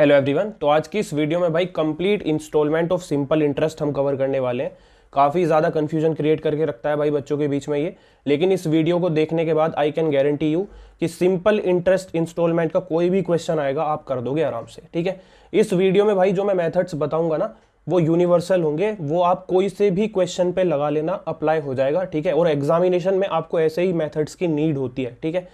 Hello everyone. तो आज की इस वीडियो में भाई complete installment of simple interest हम कवर करने वाले हैं। काफ़ी ज़्यादा कन्फ्यूजन क्रिएट करके रखता है भाई बच्चों के बीच में ये, लेकिन इस वीडियो को देखने के बाद आई कैन गारंटी यू कि सिंपल इंटरेस्ट इंस्टॉलमेंट का कोई भी क्वेश्चन आएगा आप कर दोगे आराम से। ठीक है, इस वीडियो में भाई जो मैं मेथड्स बताऊंगा ना वो यूनिवर्सल होंगे, वो आप कोई से भी क्वेश्चन पे लगा लेना, अप्लाई हो जाएगा। ठीक है, और एग्जामिनेशन में आपको ऐसे ही मेथड्स की नीड होती है। ठीक है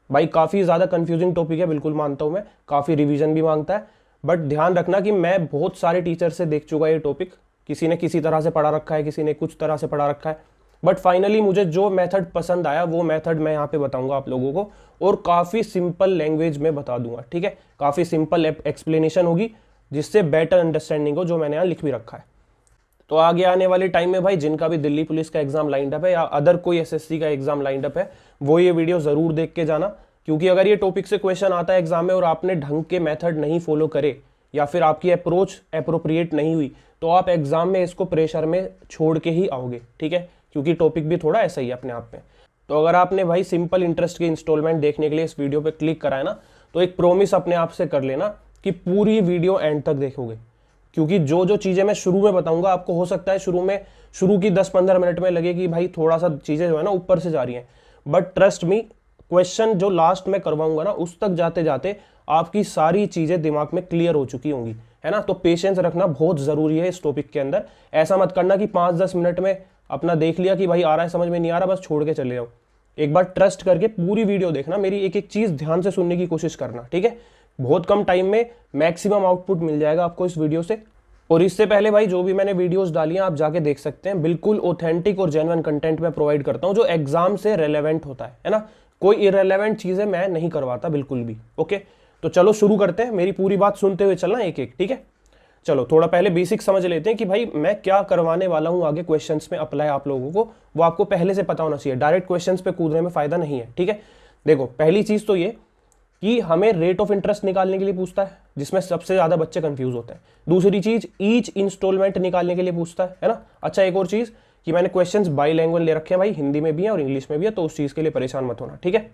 भाई, काफ़ी ज़्यादा कंफ्यूजिंग टॉपिक है, बिल्कुल मानता हूँ मैं, काफ़ी रिवीजन भी मांगता है, बट ध्यान रखना कि मैं बहुत सारे टीचर से देख चुका ये टॉपिक। किसी ने किसी तरह से पढ़ा रखा है, किसी ने कुछ तरह से पढ़ा रखा है, बट फाइनली मुझे जो मेथड पसंद आया वो मेथड मैं यहाँ पे बताऊंगा आप लोगों को, और काफ़ी सिंपल लैंग्वेज में बता दूंगा। ठीक है, काफ़ी सिंपल एक्सप्लेनेशन होगी जिससे बेटर अंडरस्टैंडिंग हो, जो मैंने यहाँ लिख भी रखा है। तो आगे आने वाले टाइम में भाई जिनका भी दिल्ली पुलिस का एग्जाम लाइंड अप है या अदर कोई एसएससी का एग्जाम लाइंड अप है, वो ये वीडियो ज़रूर देख के जाना, क्योंकि अगर ये टॉपिक से क्वेश्चन आता है एग्जाम में और आपने ढंग के मेथड नहीं फॉलो करे या फिर आपकी अप्रोच अप्रोप्रिएट नहीं हुई, तो आप एग्जाम में इसको प्रेशर में छोड़ के ही आओगे। ठीक है, क्योंकि टॉपिक भी थोड़ा ऐसा ही है अपने आप में। तो अगर आपने भाई सिंपल इंटरेस्ट के इंस्टॉलमेंट देखने के लिए इस वीडियो पे क्लिक करा है ना, तो एक प्रोमिस अपने आप से कर लेना कि पूरी वीडियो एंड तक देखोगे, क्योंकि जो जो चीज़ें मैं शुरू में बताऊंगा आपको हो सकता है शुरू की 10-15 मिनट में लगे कि भाई थोड़ा सा चीज़ें जो है ना ऊपर से जा रही हैं, बट ट्रस्ट मी, क्वेश्चन जो लास्ट में करवाऊंगा ना उस तक जाते जाते आपकी सारी चीज़ें दिमाग में क्लियर हो चुकी होंगी, है ना। तो पेशेंस रखना बहुत ज़रूरी है इस टॉपिक के अंदर। ऐसा मत करना कि 5-10 मिनट में अपना देख लिया कि भाई आ रहा है, समझ में नहीं आ रहा, बस छोड़ के चले जाओ। एक बार ट्रस्ट करके पूरी वीडियो देखना, मेरी एक एक चीज़ ध्यान से सुनने की कोशिश करना। ठीक है, बहुत कम टाइम में मैक्सिमम आउटपुट मिल जाएगा आपको इस वीडियो से। और इससे पहले भाई जो भी मैंने वीडियोस डाली हैं आप जाके देख सकते हैं, बिल्कुल ऑथेंटिक और जेन्युइन कंटेंट मैं प्रोवाइड करता हूं जो एग्जाम से रेलेवेंट होता है ना। कोई इरेलेवेंट चीज़ें मैं नहीं करवाता बिल्कुल भी। ओके, तो चलो शुरू करते हैं, मेरी पूरी बात सुनते हुए चलना एक एक। ठीक है, चलो थोड़ा पहले बेसिक समझ लेते हैं कि भाई मैं क्या करवाने वाला हूं आगे क्वेश्चंस में अप्लाई आप लोगों को, वो आपको पहले से पता होना चाहिए। डायरेक्ट क्वेश्चंस पे कूदने में फायदा नहीं है। ठीक है, देखो पहली चीज़ तो ये कि हमें रेट ऑफ इंटरेस्ट निकालने के लिए पूछता है, जिसमें सबसे ज़्यादा बच्चे कंफ्यूज होते हैं। दूसरी चीज़ ईच इंस्टॉलमेंट निकालने के लिए पूछता है ना। अच्छा, एक और चीज़ कि मैंने क्वेश्चंस बाईलैंग्वेज ले रखे हैं भाई, हिंदी में भी है और इंग्लिश में भी है, तो उस चीज़ के लिए परेशान मत होना। ठीक है,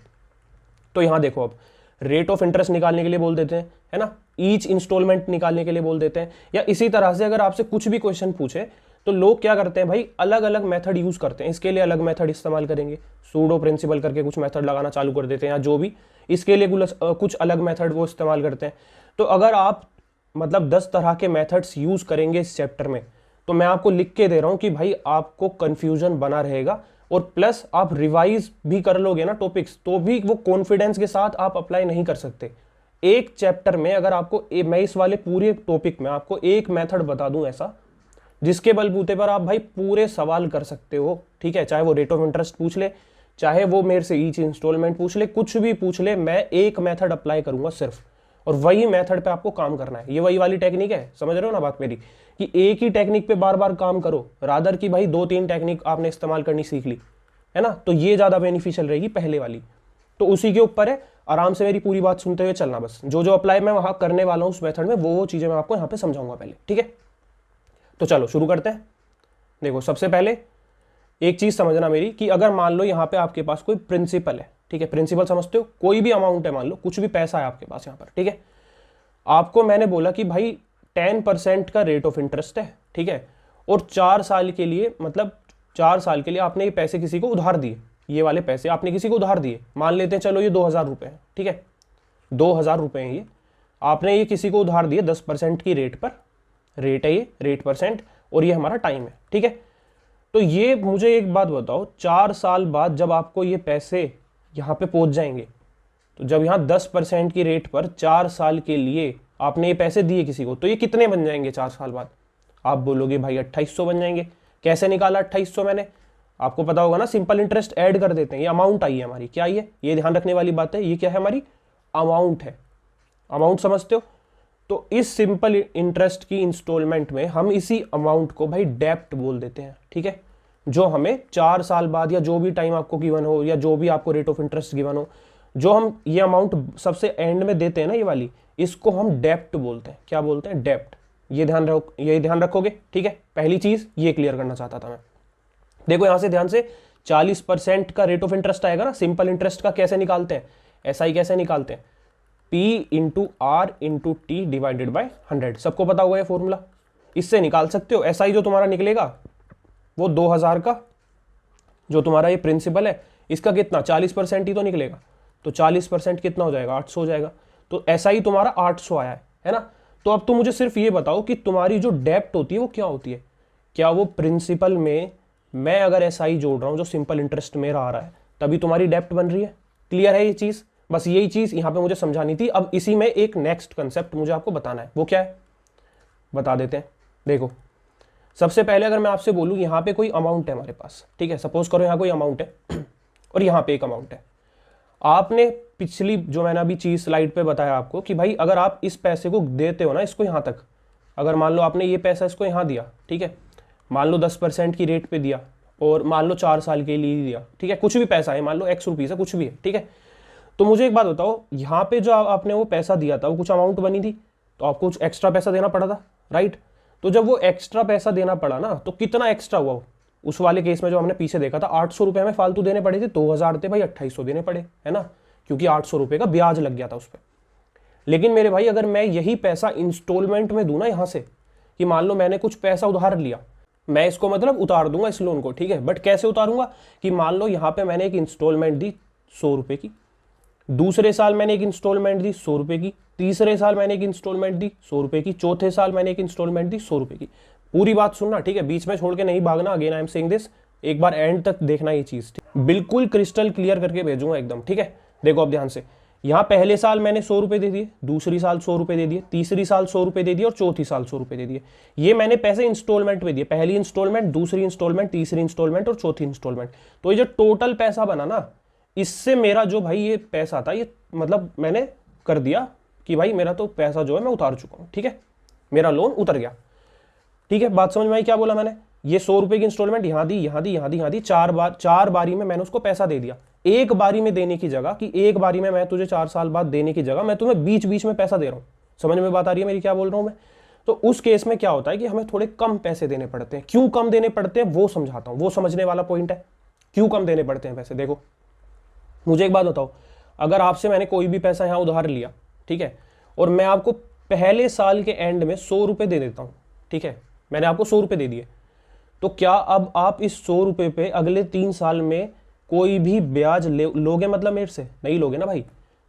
तो यहाँ देखो, अब रेट ऑफ इंटरेस्ट निकालने के लिए बोल देते हैं, है ना, ईच इंस्टॉलमेंट निकालने के लिए बोल देते हैं, या इसी तरह से अगर आपसे कुछ भी क्वेश्चन पूछे तो लोग क्या करते हैं भाई, अलग अलग मेथड यूज करते हैं। इसके लिए अलग मेथड इस्तेमाल करेंगे, सूडो प्रिंसिपल करके कुछ मेथड लगाना चालू कर देते हैं, या जो भी, इसके लिए कुछ अलग मेथड वो इस्तेमाल करते हैं। तो अगर आप मतलब 10 तरह के मेथड्स यूज करेंगे इस चैप्टर में, तो मैं आपको लिख के दे रहा हूं कि भाई आपको कंफ्यूजन बना रहेगा, और प्लस आप रिवाइज भी कर लोगे ना टॉपिक्स, तो भी वो कॉन्फिडेंस के साथ आप अप्लाई नहीं कर सकते। एक चैप्टर में अगर आपको मैं इस वाले पूरे टॉपिक में आपको एक मेथड बता दूं ऐसा जिसके बलबूते पर आप भाई पूरे सवाल कर सकते हो। ठीक है, चाहे वो रेट ऑफ इंटरेस्ट पूछ ले, चाहे वो मेरे से ईच इंस्टॉलमेंट पूछ ले, कुछ भी पूछ ले, मैं एक मेथड अप्लाई करूंगा सिर्फ, और वही मेथड पे आपको काम करना है। ये वही वाली टेक्निक है, समझ रहे हो ना बात मेरी, कि एक ही टेक्निक पे बार बार काम करो, रादर की भाई 2-3 टेक्निक आपने इस्तेमाल करनी सीख ली, है ना, तो ये ज़्यादा बेनिफिशियल रहेगी पहले वाली। तो उसी के ऊपर है, आराम से मेरी पूरी बात सुनते हुए चलना, बस जो जो अप्लाई मैं वहाँ करने वाला हूँ उस मेथड में, वो चीज़ें मैं आपको यहाँ पे समझाऊंगा पहले। ठीक है, तो चलो शुरू करते हैं। देखो सबसे पहले एक चीज़ समझना मेरी, कि अगर मान लो यहाँ पे आपके पास कोई प्रिंसिपल है, ठीक है, प्रिंसिपल समझते हो, कोई भी अमाउंट है, मान लो कुछ भी पैसा है आपके पास यहाँ पर, ठीक है, आपको मैंने बोला कि भाई 10% का रेट ऑफ इंटरेस्ट है, ठीक है, और 4 साल के लिए, मतलब 4 साल के लिए आपने ये पैसे किसी को उधार दिए, ये वाले पैसे आपने किसी को उधार दिए, मान लेते हैं चलो ये 2000 रुपये हैं। ठीक है, 2000 रुपये हैं, ये आपने ये किसी को उधार दिए 10% की रेट पर, रेट है ये, रेट %, और ये हमारा टाइम है। ठीक है, तो ये मुझे एक बात बताओ, 4 साल बाद जब आपको ये पैसे यहाँ पे पहुँच जाएंगे, तो जब यहाँ 10% की रेट पर 4 साल के लिए आपने ये पैसे दिए किसी को, तो ये कितने बन जाएंगे 4 साल बाद? आप बोलोगे भाई 2800 बन जाएंगे। कैसे निकाला 2800 मैंने? आपको पता होगा ना, सिंपल इंटरेस्ट ऐड कर देते हैं, ये अमाउंट आई है हमारी, क्या आई है, ये ध्यान रखने वाली बात है, ये क्या है हमारी, अमाउंट है। अमाउंट समझते हो? तो इस सिंपल इंटरेस्ट की इंस्टॉलमेंट में हम इसी अमाउंट को भाई डेप्ट बोल देते हैं। ठीक है, जो हमें 4 साल बाद या जो भी टाइम आपको गिवन हो, या जो भी आपको रेट ऑफ इंटरेस्ट गिवन हो, जो हम ये अमाउंट सबसे एंड में देते हैं ना, ये वाली, इसको हम डेप्ट बोलते हैं। क्या बोलते हैं? डेप्ट। ये ध्यान रखोगे। ठीक है, पहली चीज ये क्लियर करना चाहता था मैं। देखो यहां से ध्यान से, 40% का रेट ऑफ इंटरेस्ट आएगा ना, सिंपल इंटरेस्ट का कैसे निकालते हैं, एसआई कैसे निकालते हैं, P into R into T divided by 100। सबको पता होगा ये फॉर्मूला, इससे निकाल सकते हो। SI जो तुम्हारा निकलेगा वो 2000 का जो तुम्हारा ये प्रिंसिपल है इसका कितना 40% ही तो निकलेगा, तो 40% कितना हो जाएगा 800 हो जाएगा। तो SI तुम्हारा 800 आया है ना। तो अब तुम मुझे सिर्फ ये बताओ कि तुम्हारी जो डेप्ट होती है वो क्या होती है, क्या वो प्रिंसिपल में मैं अगर SI जोड़ रहा हूं जो सिंपल इंटरेस्ट मेरा आ रहा है तभी तुम्हारी डेप्ट बन रही है। क्लियर है ये चीज, बस यही चीज यहां पे मुझे समझानी थी। अब इसी में एक नेक्स्ट कंसेप्ट मुझे आपको बताना है, वो क्या है बता देते हैं। देखो सबसे पहले अगर मैं आपसे बोलूं यहां पे कोई अमाउंट है हमारे पास, ठीक है, सपोज करो यहां कोई अमाउंट है और यहां पे एक अमाउंट है। आपने पिछली जो मैंने अभी चीज स्लाइड पे बताया आपको कि भाई अगर आप इस पैसे को देते हो ना इसको यहां तक, अगर मान लो आपने ये पैसा इसको यहां दिया, ठीक है, मान लो 10% की रेट पे दिया और मान लो 4 साल के लिए दिया, ठीक है, कुछ भी पैसा है, मान लो X रुपीज है, कुछ भी है, ठीक है। तो मुझे एक बात बताओ, यहाँ पे जो आपने वो पैसा दिया था वो कुछ अमाउंट बनी थी, तो आपको कुछ एक्स्ट्रा पैसा देना पड़ा था, राइट। तो जब वो एक्स्ट्रा पैसा देना पड़ा ना तो कितना एक्स्ट्रा हुआ, उस वाले केस में जो हमने पीछे देखा था 800 रुपये हमें फालतू देने पड़े थे, 2000 थे भाई 2800 देने पड़े, है ना, क्योंकि 800 रुपये का ब्याज लग गया था उस पर। लेकिन मेरे भाई अगर मैं यही पैसा इंस्टॉलमेंट में दूं ना यहाँ से, कि मान लो मैंने कुछ पैसा उधार लिया, मैं इसको मतलब उतार दूंगा इस लोन को, ठीक है, बट कैसे उतारूंगा कि मान लो यहाँ पे मैंने एक इंस्टॉलमेंट दी 100 रुपये की, दूसरे साल मैंने एक इंस्टॉलमेंट दी 100 रुपये की, तीसरे साल मैंने एक इंस्टॉलमेंट दी 100 रुपये की, चौथे साल मैंने एक इंस्टॉलमेंट दी 100 रुपये की। पूरी बात सुनना, ठीक है, बीच में छोड़ के नहीं भागना। Again I am saying this, एक बार एंड तक देखना ये चीज, बिल्कुल क्रिस्टल क्लियर करके भेजूंगा एकदम, ठीक है। देखो अब ध्यान से, यहाँ पहले साल मैंने 100 रुपये दे दिए, दूसरी साल 100 रुपये दे दिए, तीसरी साल 100 रुपये दे दिए और चौथी साल 100 रुपये दे दिए। ये मैंने पैसे इंस्टॉलमेंट में दिए, पहली इंस्टॉलमेंट, दूसरी इंस्टॉलमेंट, तीसरी इंस्टॉलमेंट और चौथी इंस्टॉलमेंट। तो ये जो टोटल पैसा बना ना, इससे मेरा जो भाई ये पैसा था ये मतलब मैंने कर दिया कि भाई मेरा तो पैसा जो है मैं उतार चुका हूँ, ठीक है, मेरा लोन उतर गया, ठीक है। बात समझ में आई क्या बोला मैंने, ये 100 रुपये की इंस्टॉलमेंट यहाँ दी, यहाँ दी, यहाँ दी, यहाँ दी, 4 बारी में मैंने उसको पैसा दे दिया। एक बारी में देने की जगह कि एक बारी में मैं तुझे 4 साल बाद देने की जगह मैं तुम्हें बीच बीच में पैसा दे रहा हूँ। समझ में बात आ रही है मेरी क्या बोल रहा हूँ मैं। तो उस केस में क्या होता है कि हमें थोड़े कम पैसे देने पड़ते हैं। क्यों कम देने पड़ते हैं वो समझाता हूँ, वो समझने वाला पॉइंट है, क्यों कम देने पड़ते हैं पैसे। देखो मुझे एक बात बताओ, अगर आपसे मैंने कोई भी पैसा यहाँ उधार लिया, ठीक है, और मैं आपको पहले साल के एंड में 100 रुपये दे देता हूँ, ठीक है, मैंने आपको 100 रुपये दे दिए, तो क्या अब आप इस 100 रुपये पे अगले 3 साल में कोई भी ब्याज लोगे, मतलब मेरे से नहीं लोगे ना भाई।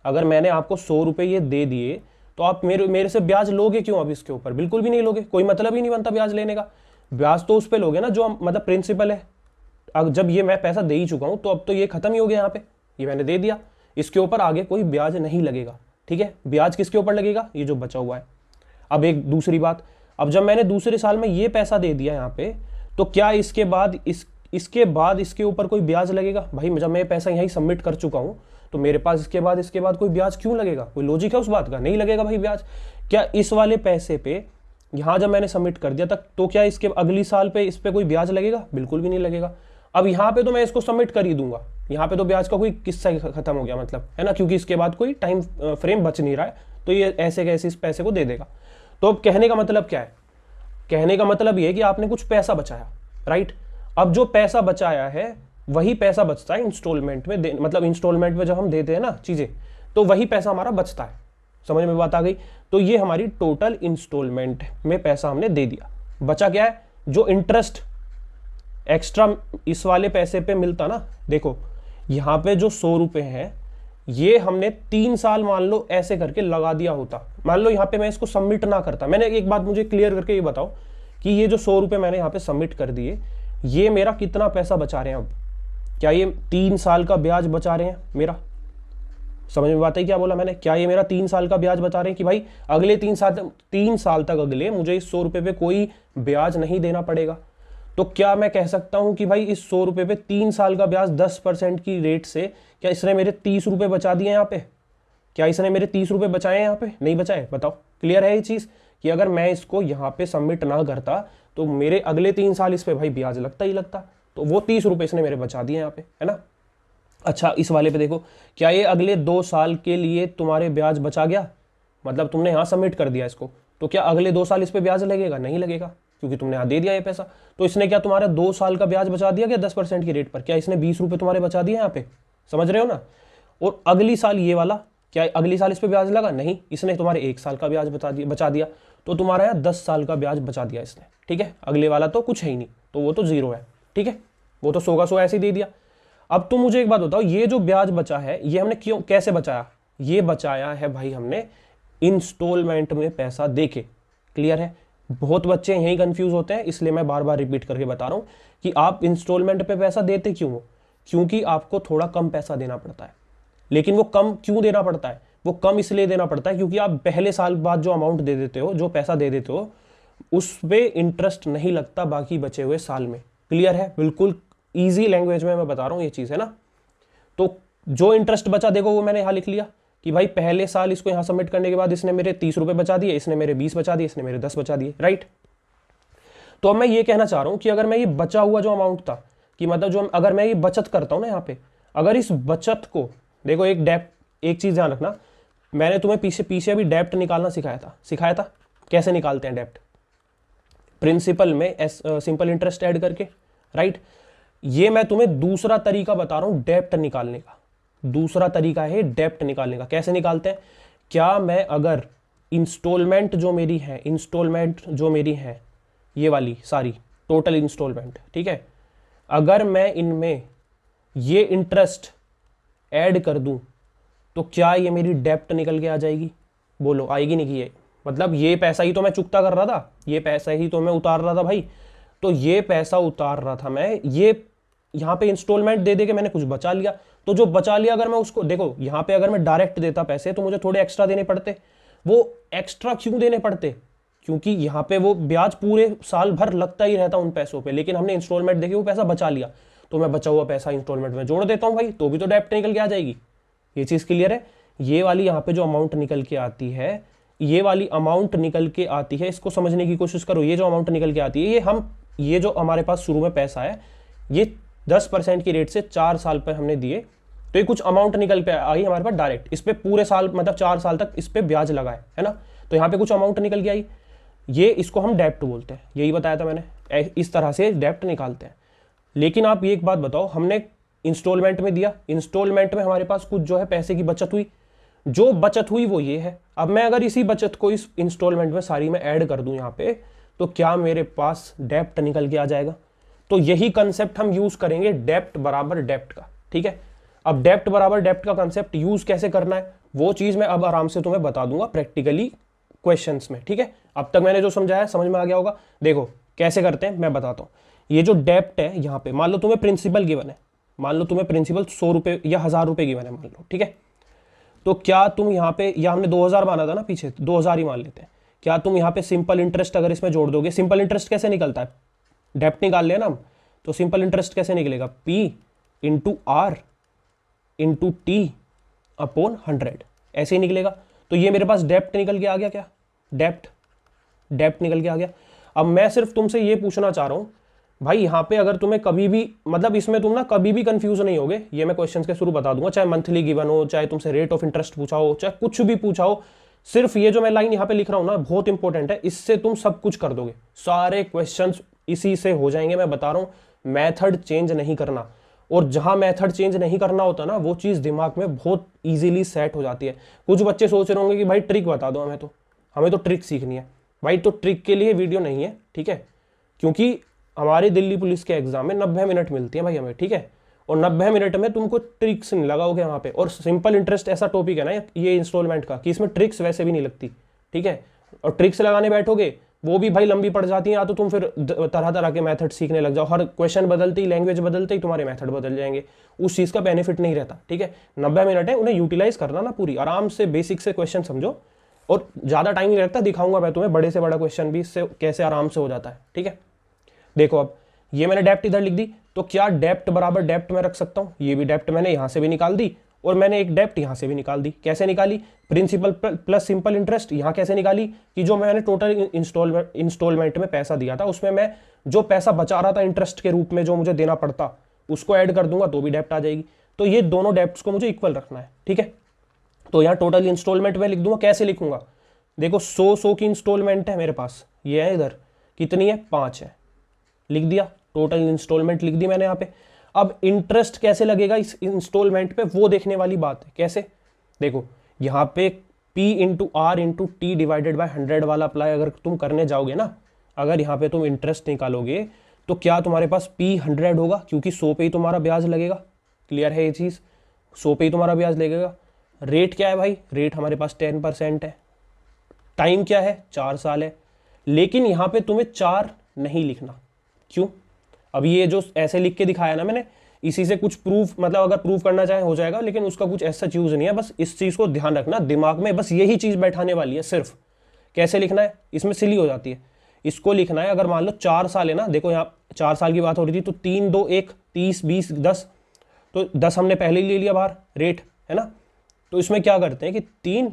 अगर मैंने आपको 100 रुपये ये दे दिए तो आप मेरे से ब्याज लोगे क्यों अब इसके ऊपर, बिल्कुल भी नहीं लोगे, कोई मतलब ही नहीं बनता ब्याज लेने का। ब्याज तो उस पर लोगे ना जो मतलब प्रिंसिपल है। अब जब ये मैं पैसा दे ही चुका हूँ तो अब तो ये खत्म ही हो गया, यहाँ पे ये मैंने दे दिया, इसके ऊपर आगे कोई ब्याज नहीं लगेगा, ठीक है। ब्याज किसके ऊपर लगेगा, ये जो बचा हुआ है। अब एक दूसरी बात, अब जब मैंने दूसरे साल में ये पैसा दे दिया यहाँ पे, तो क्या इसके बाद इसके ऊपर कोई ब्याज लगेगा भाई। जब मैं पैसा यहीं सबमिट कर चुका हूँ तो मेरे पास इसके बाद कोई ब्याज क्यों लगेगा, कोई लॉजिक है उस बात का, नहीं लगेगा भाई ब्याज। क्या इस वाले पैसे पे यहाँ जब मैंने सबमिट कर दिया तक तो क्या इसके अगली साल पे इस पे कोई ब्याज लगेगा, बिल्कुल भी नहीं लगेगा। अब यहाँ पे तो मैं इसको सबमिट कर ही दूंगा, यहाँ पे तो ब्याज का कोई किस्सा ही खत्म हो गया, मतलब है ना, क्योंकि इसके बाद कोई टाइम फ्रेम बच नहीं रहा है, तो ये ऐसे कैसे इस पैसे को दे देगा। तो अब कहने का मतलब क्या है, कहने का मतलब ये है कि आपने कुछ पैसा बचाया, राइट। अब जो पैसा बचाया है वही पैसा बचता है इंस्टॉलमेंट में, मतलब इंस्टॉलमेंट में जब हम देते हैं ना चीजें, तो वही पैसा हमारा बचता है। समझ में बात आ गई। तो ये हमारी टोटल इंस्टॉलमेंट में पैसा हमने दे दिया, बचा क्या है, जो इंटरेस्ट एक्स्ट्रा इस वाले पैसे पे मिलता ना। देखो यहाँ पे जो 100 रुपये हैं ये हमने 3 साल मान लो ऐसे करके लगा दिया होता, मान लो यहाँ पे मैं इसको सबमिट ना करता। मैंने एक बात मुझे क्लियर करके ये बताओ कि ये जो 100 रुपये मैंने यहाँ पे सबमिट कर दिए, ये मेरा कितना पैसा बचा रहे हैं। अब क्या ये 3 साल का ब्याज बचा रहे हैं मेरा, समझ में बात है क्या बोला मैंने, क्या ये मेरा 3 साल का ब्याज बचा रहे हैं कि भाई अगले 3 साल तक अगले मुझे इस 100 रुपये पे कोई ब्याज नहीं देना पड़ेगा। तो क्या मैं कह सकता हूं कि भाई इस 100 रुपये पे 3 साल का ब्याज 10% की रेट से क्या इसने मेरे 30 रुपये बचा दिए यहाँ पे, क्या इसने मेरे 30 रुपये बचाए यहाँ पे, नहीं बचाए। बताओ क्लियर है ये चीज कि अगर मैं इसको यहाँ पे सबमिट ना करता तो मेरे अगले 3 साल इस पे भाई ब्याज लगता ही लगता, तो वो 30 रुपये इसने मेरे बचा दिए यहाँ पे, है ना। अच्छा इस वाले पे देखो, क्या ये अगले 2 साल के लिए तुम्हारे ब्याज बचा गया, मतलब तुमने यहाँ सबमिट कर दिया इसको, तो क्या अगले 2 साल इस पे ब्याज लगेगा, नहीं लगेगा, क्योंकि तुमने यहाँ दे दिया ये पैसा। तो इसने क्या तुम्हारा 2 साल का ब्याज बचा दिया क्या 10% की रेट पर, क्या इसने 20 रुपये तुम्हारे बचा दिए यहाँ पे, समझ रहे हो ना। और अगली साल ये वाला क्या अगली साल इस पे ब्याज लगा? नहीं, इसने तुम्हारे 1 साल का ब्याज बचा दिया, तो तुम्हारा यहाँ 10 साल का ब्याज बचा दिया इसने, ठीक है। अगले वाला तो कुछ है ही नहीं, तो वो तो जीरो है, ठीक है, वो तो 100 का 100 ऐसे ही दे दिया। अब तुम मुझे एक बात बताओ, ये जो ब्याज बचा है ये हमने क्यों, कैसे बचाया? ये बचाया है भाई हमने इंस्टॉलमेंट में पैसा देके। क्लियर है? बहुत बच्चे यही कंफ्यूज होते हैं, इसलिए मैं बार बार रिपीट करके बता रहा हूं कि आप इंस्टॉलमेंट पे पैसा देते क्यों हो? क्योंकि आपको थोड़ा कम पैसा देना पड़ता है। लेकिन वो कम क्यों देना पड़ता है? वो कम इसलिए देना पड़ता है क्योंकि आप पहले साल बाद जो अमाउंट दे देते हो, जो पैसा दे देते हो, उस पे इंटरेस्ट नहीं लगता बाकी बचे हुए साल में। क्लियर है? बिल्कुल ईजी लैंग्वेज में मैं बता रहा हूं ये चीज, है ना। तो जो इंटरेस्ट बचा देखो वो मैंने यहां लिख लिया कि भाई पहले साल इसको यहां सबमिट करने के बाद इसने मेरे 30 रुपए बचा दिए, इसने मेरे 20 बचा दिए, इसने मेरे 10 बचा दिए, राइट। तो अब मैं ये कहना चाह रहा हूं कि अगर मैं ये बचा हुआ जो अमाउंट था, कि मतलब जो अगर मैं ये बचत करता हूं ना यहाँ पे, अगर इस बचत को देखो, एक चीज ध्यान रखना, मैंने तुम्हें पीछे अभी डेप्ट निकालना सिखाया था। कैसे निकालते हैं डेप्ट? प्रिंसिपल में सिंपल इंटरेस्ट ऐड करके, राइट। ये मैं तुम्हें दूसरा तरीका बता रहा हूं डेप्ट निकालने का। दूसरा तरीका है डेप्ट निकालने का। कैसे निकालते हैं? क्या मैं अगर इंस्टॉलमेंट जो मेरी है ये वाली सारी टोटल इंस्टॉलमेंट, ठीक है, अगर मैं इनमें ये इंटरेस्ट ऐड कर दूं तो क्या ये मेरी डेप्ट निकल के आ जाएगी? बोलो, आएगी नहीं? कि ये मतलब ये पैसा ही तो मैं चुकता कर रहा था, ये पैसा ही तो मैं उतार रहा था भाई। तो ये पैसा उतार रहा था मैं, ये यहाँ पे इंस्टॉलमेंट दे दे के मैंने कुछ बचा लिया। तो जो बचा लिया अगर मैं उसको देखो, यहाँ पे अगर मैं डायरेक्ट देता पैसे तो मुझे थोड़े एक्स्ट्रा देने पड़ते। वो एक्स्ट्रा क्यों देने पड़ते? क्योंकि यहाँ पे वो ब्याज पूरे साल भर लगता ही रहता उन पैसों पे, लेकिन हमने इंस्टॉलमेंट देके वो पैसा बचा लिया, तो मैं बचा हुआ पैसा इंस्टॉलमेंट में जोड़ देता हूँ भाई, तो भी तो डेप्ट निकल के आ जाएगी। ये चीज क्लियर है? ये वाली यहाँ पे जो अमाउंट निकल के आती है, ये वाली अमाउंट निकल के आती है, इसको समझने की कोशिश करो। ये जो अमाउंट निकल के आती है, ये जो हमारे पास शुरू में पैसा है, ये 10% की रेट से 4 साल पर हमने दिए, तो ये कुछ अमाउंट निकल पे आई हमारे पास डायरेक्ट। इस पे पूरे साल मतलब 4 साल तक इस पे ब्याज लगा है ना। तो यहाँ पे कुछ अमाउंट निकल के आई, ये इसको हम डेप्ट बोलते हैं। यही बताया था मैंने, इस तरह से डेप्ट निकालते हैं। लेकिन आप ये एक बात बताओ, हमने इंस्टॉलमेंट में दिया, इंस्टॉलमेंट में हमारे पास कुछ जो है पैसे की बचत हुई, जो बचत हुई वो ये है। अब मैं अगर इसी बचत को इस इंस्टॉलमेंट में सारी में ऐड कर दूं यहाँ पे, तो क्या मेरे पास डेप्ट निकल के आ जाएगा? तो यही कंसेप्ट हम यूज करेंगे, डेप्ट बराबर डेप्ट का, ठीक है। अब डेप्ट बराबर डेप्ट का कंसेप्ट यूज कैसे करना है वो चीज मैं अब आराम से तुम्हें बता दूंगा प्रैक्टिकली क्वेश्चंस में, ठीक है। अब तक मैंने जो समझाया समझ में आ गया होगा। देखो कैसे करते हैं मैं बताता हूं। ये जो डेप्ट है यहाँ पे, मान लो तुम्हें प्रिंसिपल गिवन है, मान लो तुम्हें प्रिंसिपल 100 रुपए या 1000 रुपए गिवन है मान लो, ठीक है। तो क्या तुम यहाँ पे, या हमने 2000 माना था ना पीछे, 2000 ही मान लेते हैं। क्या तुम यहाँ पे सिंपल इंटरेस्ट अगर इसमें जोड़ दोगे, सिंपल इंटरेस्ट कैसे निकलता है? डेप्ट निकाल लिया ना हम, तो सिंपल इंटरेस्ट कैसे निकलेगा? P into R into T upon 100, ऐसे ही निकलेगा। तो ये मेरे पास डेप्ट निकल के आ गया। क्या डेप्ट निकल के आ गया। अब मैं सिर्फ तुमसे ये पूछना चाह रहा हूं भाई, यहाँ पे अगर तुम्हें कभी भी, मतलब इसमें तुम ना कभी भी कंफ्यूज नहीं होगे, ये मैं क्वेश्चंस के शुरू बता दूंगा, चाहे मंथली गिवन हो, चाहे तुमसे रेट ऑफ इंटरेस्ट पूछा हो, चाहे कुछ भी पूछा हो, सिर्फ ये जो मैं लाइन यहाँ पे लिख रहा हूँ ना बहुत इंपॉर्टेंट है, इससे तुम सब कुछ कर दोगे, सारे क्वेश्चंस इसी से हो जाएंगे। मैं बता रहा हूँ, मैथड चेंज नहीं करना, और जहां मैथड चेंज नहीं करना होता ना वो चीज दिमाग में बहुत इजीली सेट हो जाती है। कुछ बच्चे सोच रहे होंगे कि भाई ट्रिक बता दो, हमें तो ट्रिक सीखनी है भाई। तो ट्रिक के लिए वीडियो नहीं है, ठीक है, क्योंकि हमारे दिल्ली पुलिस के एग्जाम में 90 मिनट मिलती है भाई हमें, ठीक है, और 90 मिनट में तुमको ट्रिक्स नहीं लगाओगे वहां पे। और सिंपल इंटरेस्ट ऐसा टॉपिक है ना ये इंस्टॉलमेंट का, कि इसमें ट्रिक्स वैसे भी नहीं लगती, ठीक है। और ट्रिक्स लगाने बैठोगे वो भी भाई लंबी पड़ जाती है, या तो तुम फिर तरह तरह के मेथड सीखने लग जाओ, हर क्वेश्चन बदलते ही, लैंग्वेज बदलते ही तुम्हारे मेथड बदल जाएंगे, उस चीज़ का बेनिफिट नहीं रहता, ठीक है। 90 मिनट है, उन्हें यूटिलाइज करना ना पूरी, आराम से बेसिक से क्वेश्चन समझो, और ज़्यादा टाइम नहीं लगता, दिखाऊंगा मैं तुम्हें बड़े से बड़ा क्वेश्चन भी इससे कैसे आराम से हो जाता है, ठीक है। देखो अब ये मैंने डेप्ट इधर लिख दी, तो क्या डेप्ट बराबर डेप्ट में रख सकता हूँ? ये भी डेप्ट मैंने यहाँ से भी निकाल दी, और मैंने एक डेप्ट यहाँ से भी निकाल दी। कैसे निकाली? Principal plus simple interest. यहाँ कैसे निकाली? कि जो मैंने टोटल इंस्टॉलमेंट में पैसा दिया था, उसमें मैं जो पैसा बचा रहा था इंटरेस्ट के रूप में जो मुझे देना पड़ता, उसको ऐड कर दूंगा तो भी डेप्ट आ जाएगी। तो ये दोनों डेप्ट्स को मुझे इक्वल रखना है, ठीक है। तो यहाँ टोटल इंस्टॉलमेंट में लिख दूंगा। कैसे लिखूंगा? देखो 100 की इंस्टॉलमेंट है मेरे पास, ये है इधर, कितनी है? 5 है, लिख दिया। टोटल इंस्टॉलमेंट लिख दी मैंने यहाँ पे। अब इंटरेस्ट कैसे लगेगा इस इंस्टॉलमेंट पे वो देखने वाली बात है। कैसे? देखो यहाँ पे P into R into T divided by 100 वाला अप्लाई अगर तुम करने जाओगे ना, अगर यहाँ पे तुम इंटरेस्ट निकालोगे तो क्या तुम्हारे पास P 100 होगा, क्योंकि 100 पे ही तुम्हारा ब्याज लगेगा। क्लियर है ये चीज़, 100 पे ही तुम्हारा ब्याज लगेगा। रेट क्या है भाई, रेट हमारे पास 10% है। टाइम क्या है, 4 साल है। लेकिन यहाँ पे तुम्हें 4 नहीं लिखना, क्यों? अब ये जो ऐसे लिख के दिखाया ना मैंने, इसी से कुछ प्रूफ, मतलब अगर प्रूफ करना चाहे हो जाएगा, लेकिन उसका कुछ ऐसा चीज नहीं है। बस इस चीज को ध्यान रखना दिमाग में, बस यही चीज बैठाने वाली है सिर्फ। कैसे लिखना है, इसमें सिली हो जाती है। इसको लिखना है, अगर मान लो 4 साल है ना, देखो यहाँ 4 साल की बात हो रही थी, तो 3 2 1 30 20 10, तो 10 हमने पहले ही ले लिया बाहर, रेट है ना। तो इसमें क्या करते हैं कि 3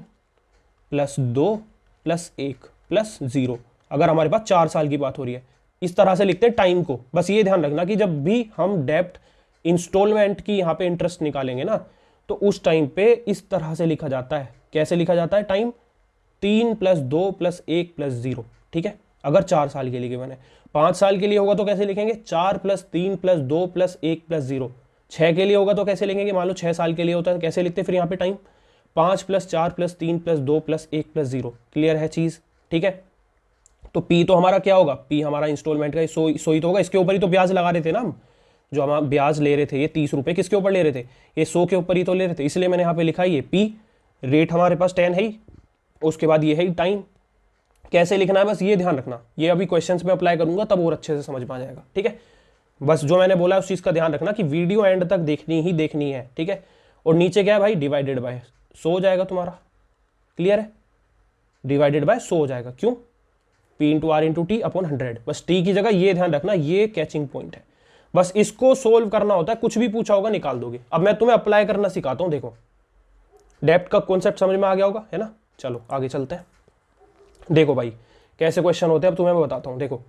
+ 2 + 1 + 0, अगर हमारे पास 4 साल की बात हो रही है, इस तरह से लिखते हैं टाइम को। बस ये ध्यान रखना कि जब भी हम डेप्ट इंस्टॉलमेंट की यहाँ पे इंटरेस्ट निकालेंगे ना, तो उस टाइम पे इस तरह से लिखा जाता है। कैसे लिखा जाता है, टाइम 3 + 2 + 1 + 0, ठीक है। अगर 4 साल के लिए गिवन है, 5 साल के लिए होगा तो कैसे लिखेंगे, 4 + 3 + 2 + 1 + 0। 6 के लिए होगा तो कैसे लिखेंगे, मान लो 6 साल के लिए होता है, कैसे लिखते हैं फिर यहाँ पे टाइम, 5 + 4 + 3 + 2 + 1 + 0। क्लियर है चीज, ठीक है। तो P तो हमारा क्या होगा, P हमारा इंस्टॉलमेंट का सोई तो होगा, इसके ऊपर ही तो ब्याज लगा रहे थे ना हम। जो हम ब्याज ले रहे थे ये 30 रुपए, किसके ऊपर ले रहे थे, ये 100 के ऊपर ही तो ले रहे थे, इसलिए मैंने यहाँ पे लिखा है ये P। रेट हमारे पास 10 है ही, उसके बाद ये है टाइम। कैसे लिखना है बस ये ध्यान रखना, ये अभी क्वेश्चंस में अप्लाई करूंगा तब और अच्छे से समझ में आ जाएगा, ठीक है। बस जो मैंने बोला उस चीज़ का ध्यान रखना कि वीडियो एंड तक देखनी ही देखनी है, ठीक है। और नीचे क्या है भाई, डिवाइडेड बाय 100 हो जाएगा तुम्हारा। क्लियर है, डिवाइडेड बाय 100 हो जाएगा, क्यों, P into R into T upon 100। बस टी की जगह ये ध्यान रखना, ये कैचिंग पॉइंट है। बस इसको सोल्व करना होता है, कुछ भी पूछा होगा निकाल दोगे। अब मैं तुम्हें अप्लाई करना सिखाता हूं, देखो डेप्ट का कॉन्सेप्ट समझ में आ गया होगा, है ना। चलो आगे चलते हैं। देखो भाई कैसे क्वेश्चन होते हैं, अब तुम्हें मैं बताता हूं। देखो,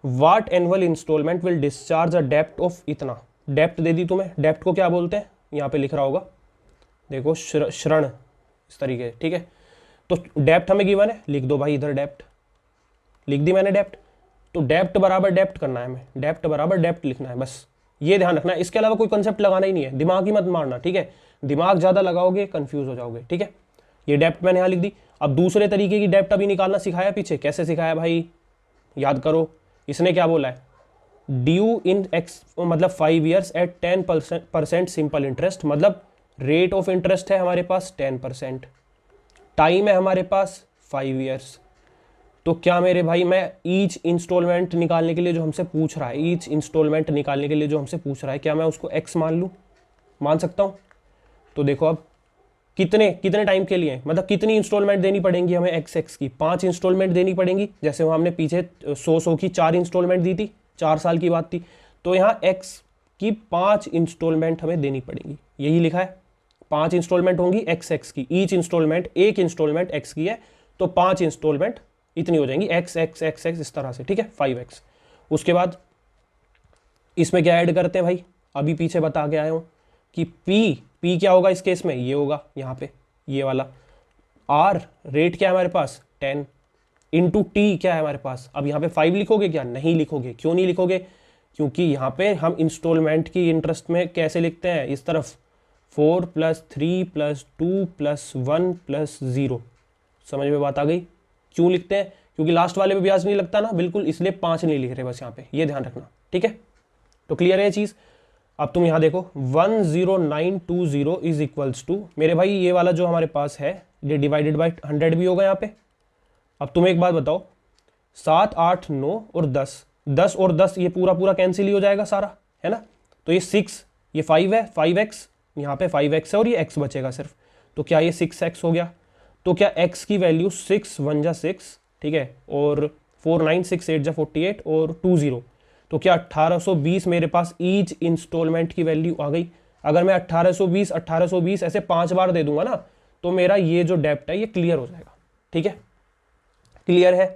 what annual instalment will discharge a dept of इतना। डेप्ट दे दी तुम्हें, डेप्ट को क्या बोलते हैं, यहाँ पे लिख रहा होगा, देखो ऋण, इस तरीके, ठीक है। तो डेप्ट हमें गिवन है, लिख दो भाई इधर डेप्ट, लिख दी मैंने डेप्ट। तो डेप्ट बराबर डेप्ट करना है हमें, डेप्ट बराबर डेप्ट लिखना है, बस ये ध्यान रखना है। इसके अलावा कोई कंसेप्ट लगाना ही नहीं है, दिमाग ही मत मारना, ठीक है। दिमाग ज्यादा लगाओगे कंफ्यूज हो जाओगे, ठीक है। ये डेप्ट मैंने यहाँ लिख दी। अब दूसरे तरीके की डेप्ट अभी निकालना सिखाया पीछे, कैसे सिखाया भाई, याद करो। इसने क्या बोला है, ड्यू इन एक्स, मतलब 5 ईयर्स एट 10% सिंपल इंटरेस्ट, मतलब रेट ऑफ इंटरेस्ट है हमारे पास 10%, टाइम है हमारे पास 5 ईयर्स। तो क्या मेरे भाई, मैं ईच इंस्टॉलमेंट निकालने के लिए जो हमसे पूछ रहा है, ईच इंस्टॉलमेंट निकालने के लिए जो हमसे पूछ रहा है, क्या मैं उसको एक्स मान लूँ, मान सकता हूँ। तो देखो अब कितने कितने टाइम के लिए, मतलब कितनी इंस्टॉलमेंट देनी पड़ेंगी हमें एक्स एक्स की, 5 इंस्टॉलमेंट देनी पड़ेंगी। जैसे वहाँ हमने पीछे 100 की 4 इंस्टॉलमेंट दी थी, 4 साल की बात थी, तो यहाँ एक्स की 5 इंस्टॉलमेंट हमें देनी पड़ेगी, यही लिखा है। 5 इंस्टॉलमेंट होंगी एक्स एक्स की, ईच इंस्टॉलमेंट, एक इंस्टॉलमेंट एक्स की है, तो 5 इंस्टॉलमेंट इतनी हो जाएंगी, एक्स एक्स एक्स एक्स इस तरह से, ठीक है, 5x। उसके बाद इसमें क्या ऐड करते हैं भाई, अभी पीछे बता के आया हूं कि P क्या होगा इस केस में, ये होगा यहाँ पे ये वाला। R रेट क्या है हमारे पास 10, इंटू T क्या है हमारे पास। अब यहाँ पे 5 लिखोगे क्या, नहीं लिखोगे, क्यों नहीं लिखोगे, क्योंकि यहाँ पे हम इंस्टॉलमेंट की इंटरेस्ट में कैसे लिखते हैं, इस तरफ 4 + 3 + 2 + 1 + 0। समझ में बात आ गई, क्यों लिखते हैं, क्योंकि लास्ट वाले पे ब्याज नहीं लगता ना, बिल्कुल, इसलिए 5 नहीं लिख रहे बस यहाँ पे, ये ध्यान रखना, ठीक है। तो क्लियर है ये चीज। अब तुम यहाँ देखो 10920 इज इक्वल्स टू, मेरे भाई ये वाला जो हमारे पास है ये डिवाइडेड बाय 100 भी होगा यहाँ पे। अब तुम एक बात बताओ, 7 8 9 और 10, 10 और 10 ये पूरा पूरा कैंसिल ही हो जाएगा सारा, है ना। तो ये 6, ये 5 है, 5x, यहाँ पे 5x है और ये x बचेगा सिर्फ, तो क्या ये 6x हो गया। तो क्या x की वैल्यू 6 1 जा 6, ठीक है, और 4 9 6 8 जा 48 और 2 0, तो क्या 1820 मेरे पास ईच इंस्टॉलमेंट की वैल्यू आ गई। अगर मैं 1820 ऐसे 5 बार दे दूंगा ना, तो मेरा ये जो डेप्ट है ये क्लियर हो जाएगा, ठीक है। क्लियर है,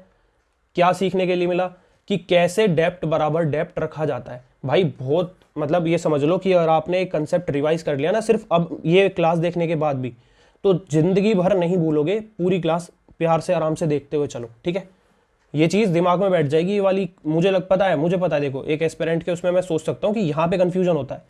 क्या सीखने के लिए मिला कि कैसे डेप्ट बराबर डेप्ट रखा जाता है भाई। बहुत मतलब ये समझ लो कि अगर आपने एक कंसेप्ट रिवाइज कर लिया ना सिर्फ अब ये क्लास देखने के बाद भी, तो जिंदगी भर नहीं भूलोगे, पूरी क्लास प्यार से आराम से देखते हुए चलो, ठीक है। ये चीज़ दिमाग में बैठ जाएगी ये वाली, मुझे पता है। देखो एक एस्पिरेंट के उसमें मैं सोच सकता हूँ कि यहाँ पे कंफ्यूजन होता है,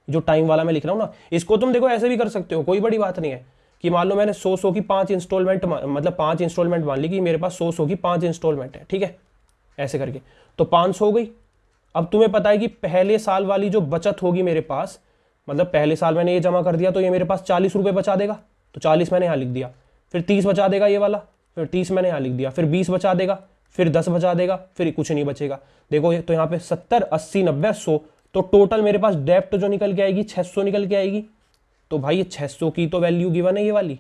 जो टाइम वाला मैं लिख रहा हूँ ना, इसको तुम देखो ऐसे भी कर सकते हो, कोई बड़ी बात नहीं है कि मान लो मैंने 100 की 5 इंस्टॉलमेंट, मतलब 5 इंस्टॉलमेंट मान ली कि मेरे पास 100 की 5 इंस्टॉलमेंट है, ठीक है, ऐसे करके, तो 500 हो गई। अब तुम्हें पता है कि पहले साल वाली जो बचत होगी मेरे पास, मतलब पहले साल मैंने ये जमा कर दिया तो ये मेरे पास 40 रुपये बचा देगा, तो 40 मैंने यहाँ लिख दिया। फिर 30 बचा देगा ये वाला, फिर 30 मैंने यहाँ लिख दिया। फिर 20 बचा देगा, फिर 10 बचा देगा, फिर कुछ नहीं बचेगा। देखो तो यहाँ पे 70, 80, 90, 100, तो टोटल मेरे पास डेप्ट जो निकल के आएगी 600 निकल के आएगी। तो भाई ये 600 की तो वैल्यू गिवन है, ये वाली,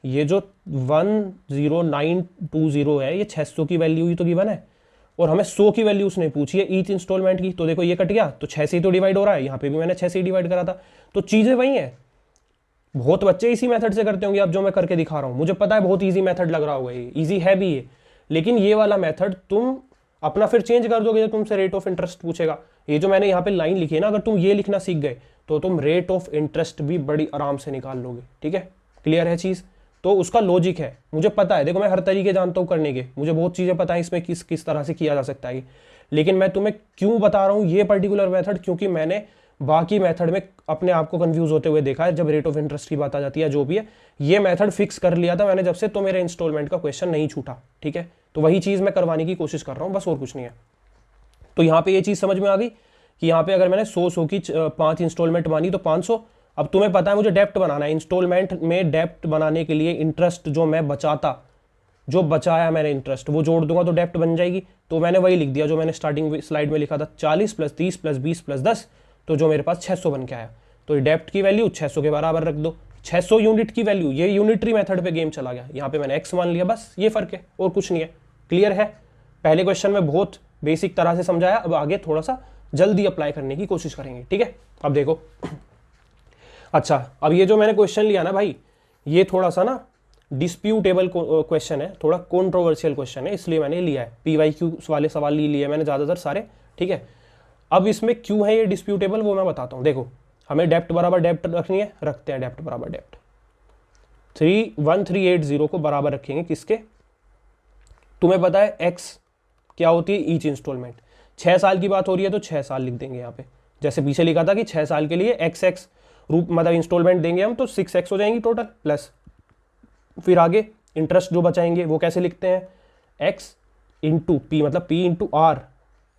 ये जो 10920 है ये 600 की वैल्यू ही तो गिवन है, और हमें 100 की वैल्यू उसने पूछी है ईच इंस्टॉलमेंट की। तो देखो ये कट गया तो 6 से ही तो डिवाइड हो रहा है, यहाँ पे भी मैंने 6 से ही डिवाइड करा था, तो चीज़ें वही हैं। बहुत बच्चे इसी मेथड से करते होंगे, अब जो मैं करके दिखा रहा हूँ मुझे पता है बहुत ईजी मेथड लग रहा होगा, ये ईजी है भी ये, लेकिन ये वाला मेथड तुम अपना फिर चेंज कर दोगे जब तुमसे रेट ऑफ इंटरेस्ट पूछेगा। ये जो मैंने यहाँ पे लाइन लिखी है ना, अगर तुम ये लिखना सीख गए तो तुम रेट ऑफ इंटरेस्ट भी बड़ी आराम से निकाल लोगे, ठीक है, क्लियर है चीज़। तो उसका लॉजिक है, मुझे पता है, देखो मैं हर तरीके जानता हूँ करने के, मुझे बहुत चीज़ें पता है इसमें किस किस तरह से किया जा सकता है, लेकिन मैं तुम्हें क्यों बता रहा हूँ ये पर्टिकुलर मेथड, क्योंकि मैंने बाकी मेथड में अपने आप को कंफ्यूज होते हुए देखा है जब रेट ऑफ इंटरेस्ट की बात आ जाती है, जो भी है। ये मेथड फिक्स कर लिया था मैंने जब से, तो मेरे इंस्टॉलमेंट का क्वेश्चन नहीं छूटा, ठीक है। तो वही चीज़ मैं करवाने की कोशिश कर रहा हूँ, बस और कुछ नहीं है। तो यहाँ पे ये चीज़ समझ में आ गई कि यहाँ पे अगर मैंने 100 की 5 इंस्टॉलमेंट मानी तो 500। अब तुम्हें पता है मुझे डेप्ट बनाना है, इंस्टॉलमेंट में डेप्ट बनाने के लिए इंटरेस्ट जो मैं बचाता, जो बचाया मैंने इंटरेस्ट, वो जोड़ दूंगा तो डेप्ट बन जाएगी। तो मैंने वही लिख दिया जो मैंने स्टार्टिंग स्लाइड में लिखा था, 40 + 30 + 20 + 10, तो जो मेरे पास 600 बन के आया। तो डेप्ट की वैल्यू 600 के बराबर रख दो, 600 यूनिट की वैल्यू, ये यूनिटरी मेथड पे गेम चला गया, यहाँ पे मैंने एक्स मान लिया, बस ये फर्क है और कुछ नहीं है। क्लियर है? पहले क्वेश्चन में बहुत बेसिक तरह से समझाया, अब आगे थोड़ा सा जल्दी अप्लाई करने की कोशिश करेंगे, ठीक है। अब देखो, अच्छा अब ये जो मैंने क्वेश्चन लिया ना भाई, ये थोड़ा सा ना डिस्प्यूटेबल क्वेश्चन है, थोड़ा कंट्रोवर्शियल क्वेश्चन है, इसलिए मैंने लिया है। PYQ वाले सवाल लिए मैंने ज़्यादातर सारे, ठीक है। अब इसमें क्यों है ये डिस्प्यूटेबल वो मैं बताता हूँ। देखो हमें डेप्ट बराबर डेप्ट रखनी है, रखते हैं डेप्ट बराबर डेप्ट। 1380 को बराबर रखेंगे किसके, तुम्हें पता है एक्स क्या होती है, ईच इंस्टॉलमेंट। 6 साल की बात हो रही है तो 6 साल लिख देंगे यहाँ पे, जैसे पीछे लिखा था कि 6 साल के लिए XX रूप मतलब इंस्टॉलमेंट देंगे हम, तो 6x हो जाएंगी टोटल, प्लस फिर आगे इंटरेस्ट जो बचाएंगे वो कैसे लिखते हैं, x इंटू पी, मतलब p इंटू आर,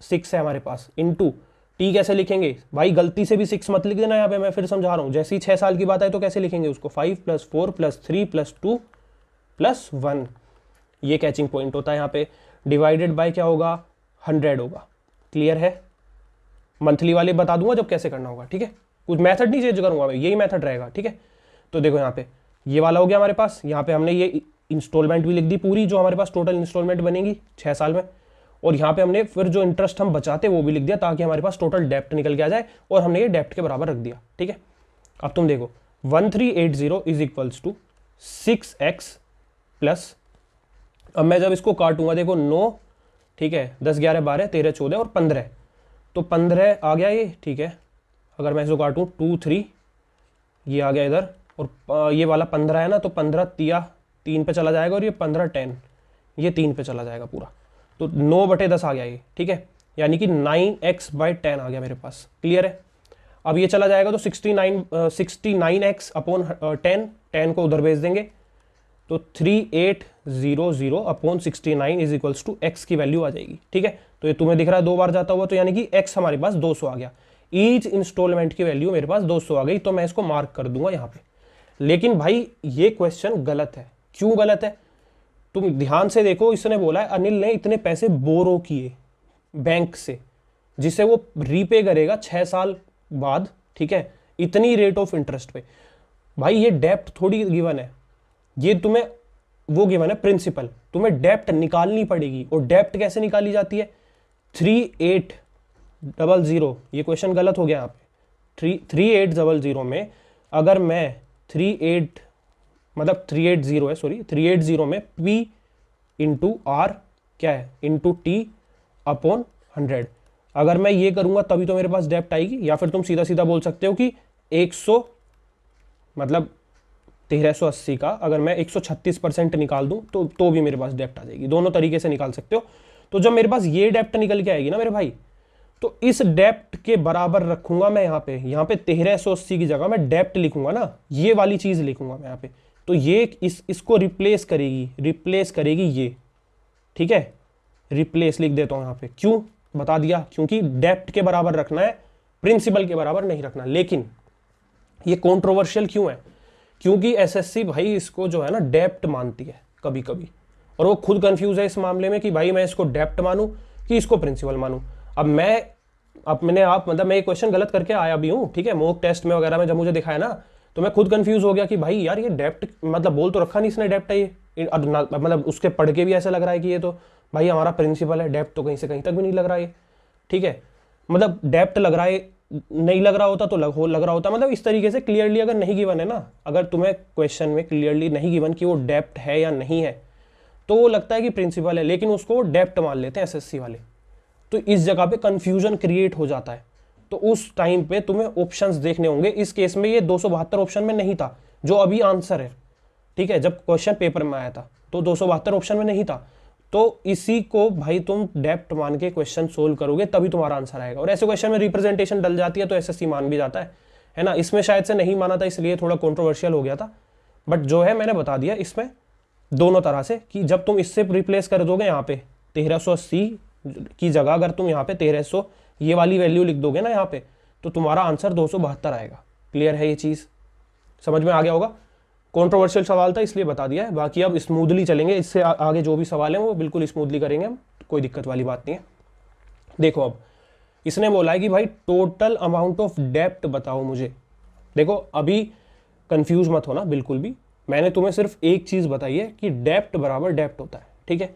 6 है हमारे पास, इंटू t कैसे लिखेंगे भाई, गलती से भी 6 मत लिख देना यहाँ पे, मैं फिर समझा रहा हूँ। जैसे ही 6 साल की बात आए तो कैसे लिखेंगे उसको, 5 + 4 + 3 + 2 + 1, ये कैचिंग पॉइंट होता है यहाँ पे। डिवाइडेड बाय क्या होगा, 100 होगा। क्लियर है? मंथली वाले बता दूंगा जब कैसे करना होगा, ठीक है, कुछ मेथड नहीं चेंज करूंगा मैं, यही मेथड रहेगा, ठीक है। तो देखो यहाँ पे ये वाला हो गया हमारे पास, यहाँ पे हमने ये इंस्टॉलमेंट भी लिख दी पूरी, जो हमारे पास टोटल इंस्टॉलमेंट बनेगी 6 साल में, और यहाँ पे हमने फिर जो इंटरेस्ट हम बचाते वो भी लिख दिया, ताकि हमारे पास टोटल डेप्ट निकल के आ जाए, और हमने ये डेप्ट के बराबर रख दिया, ठीक है। अब तुम देखो 1380 = 6x प्लस, अब मैं जब इसको काटूंगा देखो 9, ठीक है, 10 11 12 13 14 और 15, तो 15 आ गया ये, ठीक है। अगर मैं इसको काटूँ 2 3, ये आ गया इधर, और ये वाला 15 है ना, तो 15 तिया 3 पे चला जाएगा, और ये 15 10, ये 3 पे चला जाएगा पूरा, तो 9/10 आ गया ये, ठीक है, यानी कि 9x/10 आ गया मेरे पास। क्लियर है? अब ये चला जाएगा तो 69x/10, 10 को उधर भेज देंगे, तो 3800/69 = x की वैल्यू आ जाएगी, ठीक है। तो ये तुम्हें दिख रहा है 2 बार जाता हुआ, तो यानी कि x हमारे पास 200 आ गया, ईच इंस्टॉलमेंट की वैल्यू मेरे पास 200 आ गई, तो मैं इसको मार्क कर दूंगा यहाँ पे। लेकिन भाई ये क्वेश्चन गलत है। क्यों गलत है? तुम ध्यान से देखो, इसने बोला है अनिल ने इतने पैसे बोरो किए बैंक से, जिसे वो रीपे करेगा 6 साल बाद, ठीक है, इतनी रेट ऑफ इंटरेस्ट पे। भाई ये डेप्ट थोड़ी गिवन है, ये तुम्हें वो गिवन है प्रिंसिपल, तुम्हें डेप्ट निकालनी पड़ेगी। और डेप्ट कैसे निकाली जाती है, 3800, ये क्वेश्चन गलत हो गया यहाँ पे। 3800 में अगर मैं 380 है, सॉरी 380 में P इंटू आर क्या है, इंटू T/100, अगर मैं ये करूंगा तभी तो मेरे पास डेप्ट आएगी। या फिर तुम सीधा सीधा बोल सकते हो कि 100 मतलब 1380 का अगर मैं 136% निकाल दूं तो भी मेरे पास डेप्ट आ जाएगी। दोनों तरीके से निकाल सकते हो। तो जब मेरे पास ये डेप्ट निकल के आएगी ना मेरे भाई, तो इस डेप्ट के बराबर रखूंगा मैं यहाँ पे 1380 की जगह मैं डेप्ट लिखूंगा ना, ये वाली चीज लिखूंगा मैं यहाँ पे, तो ये इसको रिप्लेस करेगी ये, ठीक है, रिप्लेस लिख देता हूं यहां पे। क्यों बता दिया, क्योंकि डेप्ट के बराबर रखना है, प्रिंसिपल के बराबर नहीं रखना। लेकिन ये कंट्रोवर्शियल क्यों है, क्योंकि एसएससी भाई इसको जो है ना डेप्ट मानती है कभी कभी, और वो खुद कंफ्यूज है इस मामले में कि भाई मैं इसको डेप्ट मानूं कि इसको प्रिंसिपल मानूं। अब मैं एक क्वेश्चन गलत करके आया भी हूं, ठीक है, मॉक टेस्ट में वगैरह में जब मुझे दिखाया ना, तो मैं खुद कंफ्यूज हो गया कि भाई यार ये डेप्ट मतलब बोल तो रखा नहीं इसने डेप्ट है ये, मतलब उसके पढ़ के भी ऐसा लग रहा है कि ये तो भाई हमारा प्रिंसिपल है, डेप्ट तो कहीं से कहीं तक भी नहीं लग रहा है, ठीक है, मतलब डेप्ट लग रहा है, नहीं लग रहा होता तो लग रहा होता, मतलब इस तरीके से क्लियरली अगर नहीं गिवन है ना, अगर तुम्हें क्वेश्चन में क्लियरली नहीं गिवन कि वो डेप्ट है या नहीं है, तो वो लगता है कि प्रिंसिपल है, लेकिन उसको डेप्ट मान लेते हैं एसएससी वाले। तो इस जगह पे कंफ्यूजन क्रिएट हो जाता है। तो उस टाइम पे तुम्हें ऑप्शंस देखने होंगे। इस केस में ये 272 ऑप्शन में नहीं था जो अभी आंसर है, ठीक है, जब क्वेश्चन पेपर में आया था तो 272 ऑप्शन में नहीं था। तो इसी को भाई तुम डेप्ट मान के क्वेश्चन सोल्व करोगे तभी तुम्हारा आंसर आएगा। और ऐसे क्वेश्चन में रिप्रेजेंटेशन डल जाती है तो एसएससी मान भी जाता है ना। इसमें शायद से नहीं माना था इसलिए थोड़ा कंट्रोवर्शियल हो गया था, बट जो है मैंने बता दिया इसमें दोनों तरह से कि जब तुम इससे रिप्लेस कर दोगे यहाँ पे 1380 की जगह अगर तुम यहाँ पे 1300 ये वाली वैल्यू लिख दोगे ना यहाँ पे, तो तुम्हारा आंसर 272 आएगा। क्लियर है ये चीज़, समझ में आ गया होगा। कंट्रोवर्शियल सवाल था इसलिए बता दिया है, बाकी अब स्मूथली चलेंगे, इससे आगे जो भी सवाल है वो बिल्कुल स्मूथली करेंगे हम, कोई दिक्कत वाली बात नहीं है। देखो अब इसने बोला है कि भाई टोटल अमाउंट ऑफ डेप्ट बताओ मुझे। देखो अभी कंफ्यूज मत होना बिल्कुल भी, मैंने तुम्हें सिर्फ एक चीज़ बताई है कि डेप्ट बराबर डेप्ट होता है, ठीक है।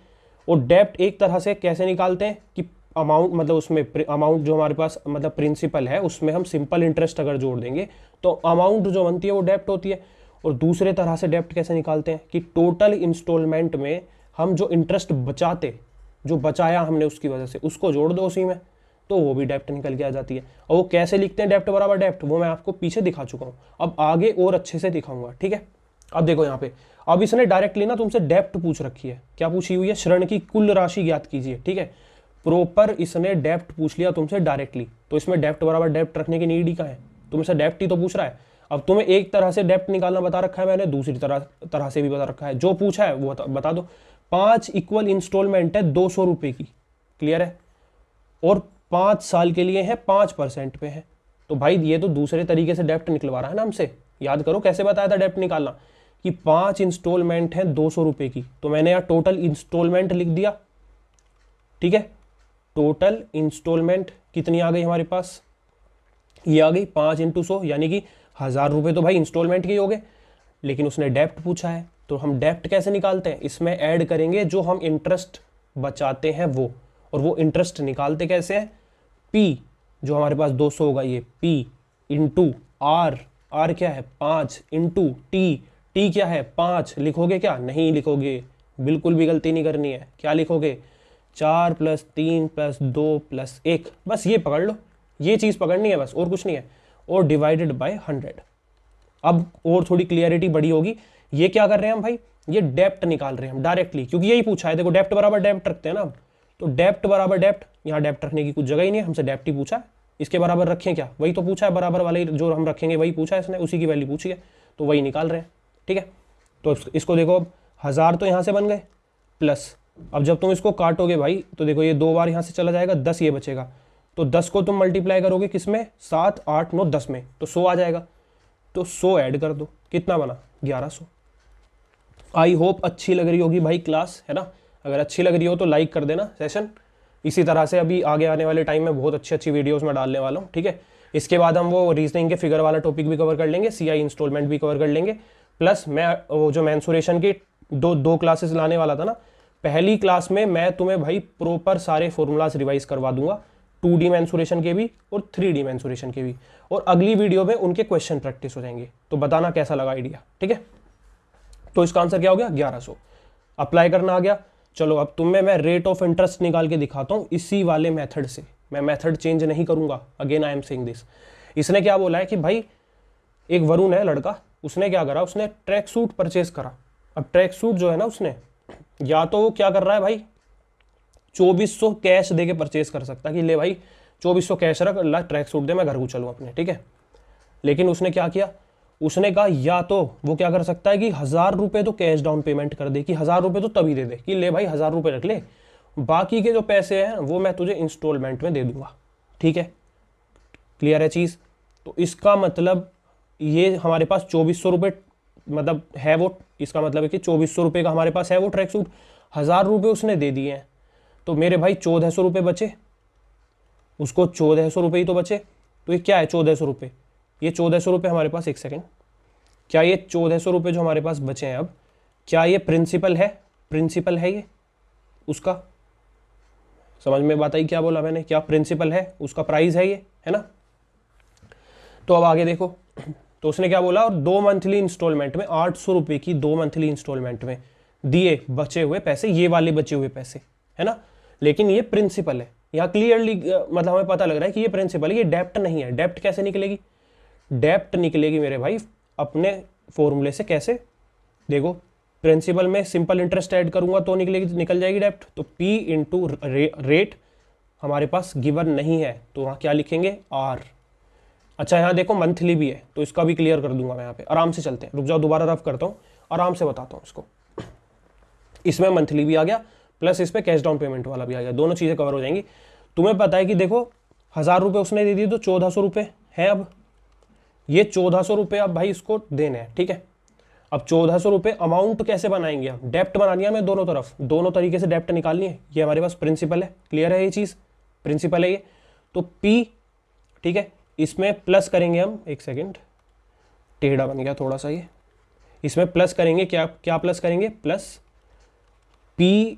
और डेप्ट एक तरह से कैसे निकालते हैं कि अमाउंट, मतलब उसमें अमाउंट जो हमारे पास मतलब प्रिंसिपल है उसमें हम सिंपल इंटरेस्ट अगर जोड़ देंगे तो अमाउंट जो बनती है वो डेप्ट होती है। और दूसरे तरह से डेप्ट कैसे निकालते हैं कि टोटल इंस्टॉलमेंट में हम जो इंटरेस्ट जो बचाया हमने उसकी वजह से उसको जोड़ दो उसी में, तो वो भी डेप्ट निकल के आ जाती है। और वो कैसे लिखते हैं डेप्ट बराबर डेप्ट, वो मैं आपको पीछे दिखा चुका हूँ, अब आगे और अच्छे से दिखाऊंगा, ठीक है। अब देखो यहाँ पे, अब इसने डायरेक्टली ना तुमसे डेप्ट पूछ रखी है, क्या पूछी हुई है, ऋण की कुल राशि ज्ञात कीजिए, ठीक है। प्रॉपर इसने डेप्ट पूछ लिया तुमसे डायरेक्टली, तो इसमें डेप्ट बराबर डेप्ट रखने की नीड ही कहाँ है, तुमसे डेप्ट ही तो पूछ रहा है। अब तुम्हें एक तरह से डेप्ट निकालना बता रखा है मैंने, दूसरी तरह से भी बता रखा है, जो पूछा है वो बता दो। 5 इक्वल इंस्टॉलमेंट है 200 रुपए की, क्लियर है, और 5 साल के लिए है 5% पे है। तो भाई ये तो दूसरे तरीके से डेप्ट निकलवा रहा है ना हमसे। याद करो कैसे बताया था डेप्ट निकालना, कि 5 इंस्टॉलमेंट है 200 रुपए की, तो मैंने यहाँ टोटल इंस्टॉलमेंट लिख दिया, ठीक है। टोटल इंस्टॉलमेंट कितनी आ गई हमारे पास, ये आ गई 5 × 100, यानी कि 1000 रुपये तो भाई इंस्टॉलमेंट के ही हो गए। लेकिन उसने डेप्ट पूछा है, तो हम डेप्ट कैसे निकालते हैं, इसमें ऐड करेंगे जो हम इंटरेस्ट बचाते हैं वो, और वो इंटरेस्ट निकालते कैसे हैं, पी जो हमारे पास 200 होगा, ये पी इंटू आर, आर क्या है 5, इंटू टी, टी क्या है 5, लिखोगे क्या, नहीं लिखोगे, बिल्कुल भी गलती नहीं करनी है, क्या लिखोगे 4 + 3 + 2 + 1, बस ये पकड़ लो, ये चीज़ पकड़नी है बस, और कुछ नहीं है, और डिवाइडेड बाय 100। अब और थोड़ी क्लियरिटी बड़ी होगी। ये क्या कर रहे हैं हम भाई, ये डेप्ट निकाल रहे हैं हम डायरेक्टली, क्योंकि यही पूछा है, देखो डेप्ट बराबर डेप्ट रखते हैं ना हम, तो डेप्ट बराबर डेप्ट, यहाँ डेप्ट रखने की कुछ जगह ही नहीं है, हमसे डेप्ट ही पूछा है, इसके बराबर रखें क्या, वही तो पूछा है, बराबर वाले जो हम रखेंगे वही पूछा है इसने, उसी की वैल्यू पूछी है, तो वही निकाल रहे हैं, ठीक है। तो इसको देखो, अब 1000 तो यहाँ से बन गए, प्लस अब जब तुम इसको काटोगे भाई तो देखो ये 2 बार यहाँ से चला जाएगा, 10 ये बचेगा, तो 10 को तुम मल्टीप्लाई करोगे किसमें, 7, 8, 9, 10 में, तो 100 आ जाएगा, तो 100 ऐड कर दो, कितना बना 1100। आई होप अच्छी लग रही होगी भाई क्लास, है ना। अगर अच्छी लग रही हो तो लाइक कर देना सेशन। इसी तरह से अभी आगे आने वाले टाइम में बहुत अच्छी वीडियोस में डालने वाला हूँ, ठीक है। इसके बाद हम वो रीजनिंग के फिगर वाला टॉपिक भी कवर कर लेंगे, सीआई इंस्टॉलमेंट भी कवर कर लेंगे, प्लस मैं वो जो मेंसुरेशन की दो क्लासेस लाने वाला था ना, पहली क्लास में मैं तुम्हें भाई प्रॉपर सारे फॉर्मूलाज रिवाइज करवा दूंगा, 2D मेंसुरेशन के भी और 3D मेंसुरेशन के भी, और अगली वीडियो में उनके क्वेश्चन प्रैक्टिस हो जाएंगे। तो बताना कैसा लगा आइडिया, ठीक है। तो इसका आंसर क्या हो गया 1100, अप्लाई करना आ गया। चलो अब तुम्हें मैं रेट ऑफ इंटरेस्ट निकाल के दिखाता हूँ इसी वाले मेथड से, मैं मेथड चेंज नहीं करूंगा, again I am saying this. इसने क्या बोला है कि भाई एक वरुण है लड़का, उसने क्या करा, उसने ट्रैक सूट परचेज करा। अब ट्रैक सूट जो है ना, उसने या तो वो क्या कर रहा है भाई 2400 कैश दे के परचेज कर सकता है कि ले भाई 2400 कैश रख, ला ट्रैक सूट दे मैं घर को चलूँ अपने, ठीक है। लेकिन उसने क्या किया, उसने कहा या तो वो क्या कर सकता है कि 1,000 रुपये तो कैश डाउन पेमेंट कर दे, कि 1,000 रुपये तो तभी दे दे कि ले भाई 1,000 रुपये रख ले, बाकी के जो पैसे हैं वो मैं तुझे इंस्टॉलमेंट में दे दूंगा। ठीक है, क्लियर है चीज़। तो इसका मतलब ये हमारे पास 2,400 रुपये मतलब है वो, इसका मतलब है कि 2,400 रुपये का हमारे पास है वो ट्रैक सूट, 1,000 रुपये उसने दे दिए हैं, तो मेरे भाई 1,400 रुपये बचे, उसको 1,400 रुपये ही तो बचे। तो ये क्या है 1,400 रुपये, ये 1,400 रुपये हमारे पास, एक सेकेंड, क्या ये 1,400 रुपये जो हमारे पास बचे हैं अब, क्या ये प्रिंसिपल है, प्रिंसिपल है ये उसका, समझ में बात आई क्या बोला मैंने, क्या प्रिंसिपल है उसका, प्राइस है ये, है ना। तो अब आगे देखो, तो उसने क्या बोला, और 2 मंथली इंस्टॉलमेंट में 800 रुपये की 2 मंथली इंस्टॉलमेंट में दिए बचे हुए पैसे, ये वाले बचे हुए पैसे, है ना। लेकिन ये प्रिंसिपल है, यहाँ क्लियरली मतलब हमें पता लग रहा है कि ये प्रिंसिपल है, ये डेप्ट नहीं है। डेप्ट कैसे निकलेगी, डेप्ट निकलेगी मेरे भाई अपने फॉर्मूले से, कैसे, देखो प्रिंसिपल में सिंपल इंटरेस्ट ऐड करूंगा तो निकल जाएगी डेप्ट। तो P इंटू रेट हमारे पास गिवन नहीं है, तो वहाँ क्या लिखेंगे R। अच्छा यहाँ देखो मंथली भी है, तो इसका भी क्लियर कर दूंगा मैं यहाँ पे, आराम से चलते हैं, रुक जाओ दोबारा रफ करता हूँ, आराम से बताता हूँ इसको। इसमें मंथली भी आ गया प्लस इस पे कैश डाउन पेमेंट वाला भी आ गया, दोनों चीज़ें कवर हो जाएंगी। तुम्हें पता है कि देखो 1,000 रुपये उसने दे दिए तो 1,400 रुपये है, अब ये 1,400 रुपये अब भाई इसको देने हैं। ठीक है, अब 1,400 रुपये अमाउंट कैसे बनाएंगे, हम डेप्ट बनानी है हमें दोनों तरफ, दोनों तरीके से डेप्ट निकालनी है। ये हमारे पास प्रिंसिपल है, क्लियर है ये चीज़, प्रिंसिपल है ये। तो P, ठीक है, इसमें प्लस करेंगे हम, एक सेकेंड टेढ़ा बन गया थोड़ा सा ये, इसमें प्लस करेंगे, क्या क्या प्लस करेंगे, प्लस P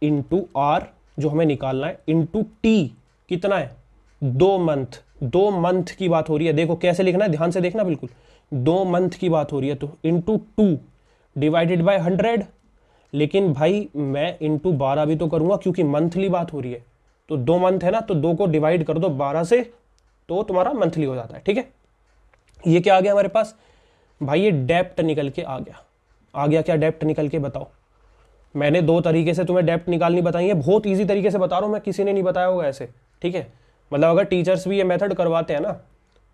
इंटू R जो हमें निकालना है, इंटू T कितना है 2 मंथ, 2 मंथ की बात हो रही है, देखो कैसे लिखना है ध्यान से देखना बिल्कुल, 2 मंथ की बात हो रही है, तो इंटू 2 डिवाइडेड बाय 100। लेकिन भाई मैं इंटू 12 भी तो करूंगा क्योंकि मंथली बात हो रही है, तो 2 मंथ है ना, तो 2 को डिवाइड कर दो 12 से, तो तुम्हारा मंथली हो जाता है। ठीक है, ये क्या आ गया हमारे पास भाई, ये डेप्ट निकल के आ गया। आ गया क्या डेप्ट निकल के, बताओ। मैंने 2 तरीके से तुम्हें डेप्ट निकालनी बताई है, बहुत इजी तरीके से बता रहा हूँ मैं, किसी ने नहीं बताया होगा ऐसे। ठीक है, मतलब अगर टीचर्स भी ये मेथड करवाते हैं ना,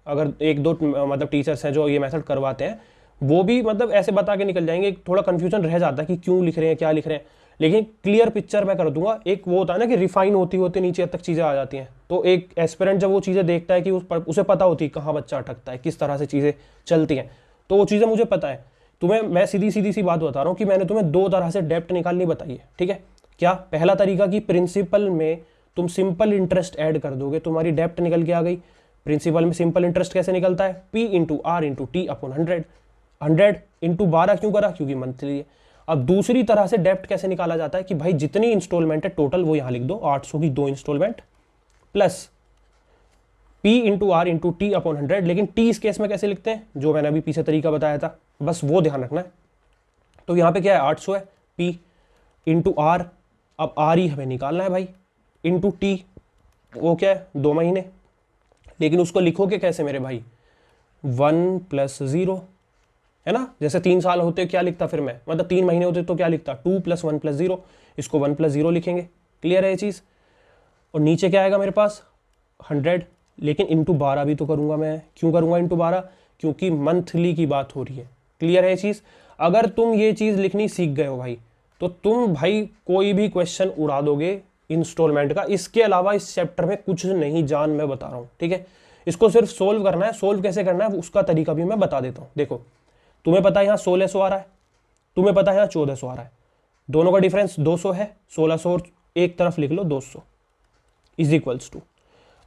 अगर 1-2 मतलब टीचर्स हैं जो ये मेथड करवाते हैं, वो भी मतलब ऐसे बता के निकल जाएंगे। थोड़ा कन्फ्यूजन रह जाता है कि क्यों लिख रहे हैं, क्या लिख रहे हैं, लेकिन क्लियर पिक्चर मैं कर दूंगा। एक वो होता है ना कि रिफाइन होती होती नीचे तक चीज़ें आ जाती हैं, तो एक एस्पिरेंट जब वो चीज़ें देखता है कि उसे पता होती है कहाँ बच्चा अटकता है, किस तरह से चीज़ें चलती हैं, तो वो चीज़ें मुझे पता है। तुम्हें मैं सीधी सी बात बता रहा हूँ कि मैंने तुम्हें 2 तरह से डेप्ट निकालनी बताई है। ठीक है, क्या पहला तरीका कि प्रिंसिपल में तुम सिंपल इंटरेस्ट ऐड कर दोगे, तुम्हारी डेप्ट निकल के आ गई। प्रिंसिपल में सिंपल इंटरेस्ट कैसे निकलता है, P into R into T upon 100, 100 into 12 क्यों करा, क्योंकि मंथली है। अब दूसरी तरह से डेप्ट कैसे निकाला जाता है कि भाई जितनी इंस्टॉलमेंट है टोटल वो यहाँ लिख दो, 800 की 2 installment plus P into R into T upon 100। लेकिन T इस केस में कैसे लिखते हैं, जो मैंने अभी पीछे तरीका बताया था, बस वो ध्यान रखना है। तो यहाँ पे क्या है 800 है, P इंटू R, अब R ही हमें निकालना है भाई, इंटू T वो क्या है 2 महीने। लेकिन उसको लिखोगे कैसे मेरे भाई, 1 + 0, है ना। जैसे 3 साल होते क्या लिखता फिर मैं, मतलब 3 महीने होते तो क्या लिखता, 2 + 1 + 0, इसको 1 + 0 लिखेंगे। क्लियर है ये चीज़। और नीचे क्या आएगा मेरे पास 100, लेकिन इंटू 12 भी तो करूँगा मैं। क्यों करूँगा इंटू 12, क्योंकि मंथली की बात हो रही है। क्लियर है ये चीज़। अगर तुम ये चीज़ लिखनी सीख गए हो भाई, तो तुम भाई कोई भी क्वेश्चन उड़ा दोगे इंस्टॉलमेंट का। इसके अलावा इस चैप्टर में कुछ नहीं जान, मैं बता रहा हूँ। ठीक है, इसको सिर्फ सोल्व करना है। सोल्व कैसे करना है उसका तरीका भी मैं बता देता हूँ। देखो तुम्हें पता है यहाँ 1600 आ रहा है, तुम्हें पता है यहाँ 1400 आ रहा है, दोनों का डिफरेंस 200 है। 1600 और एक तरफ लिख लो 200 इज इक्वल्स टू,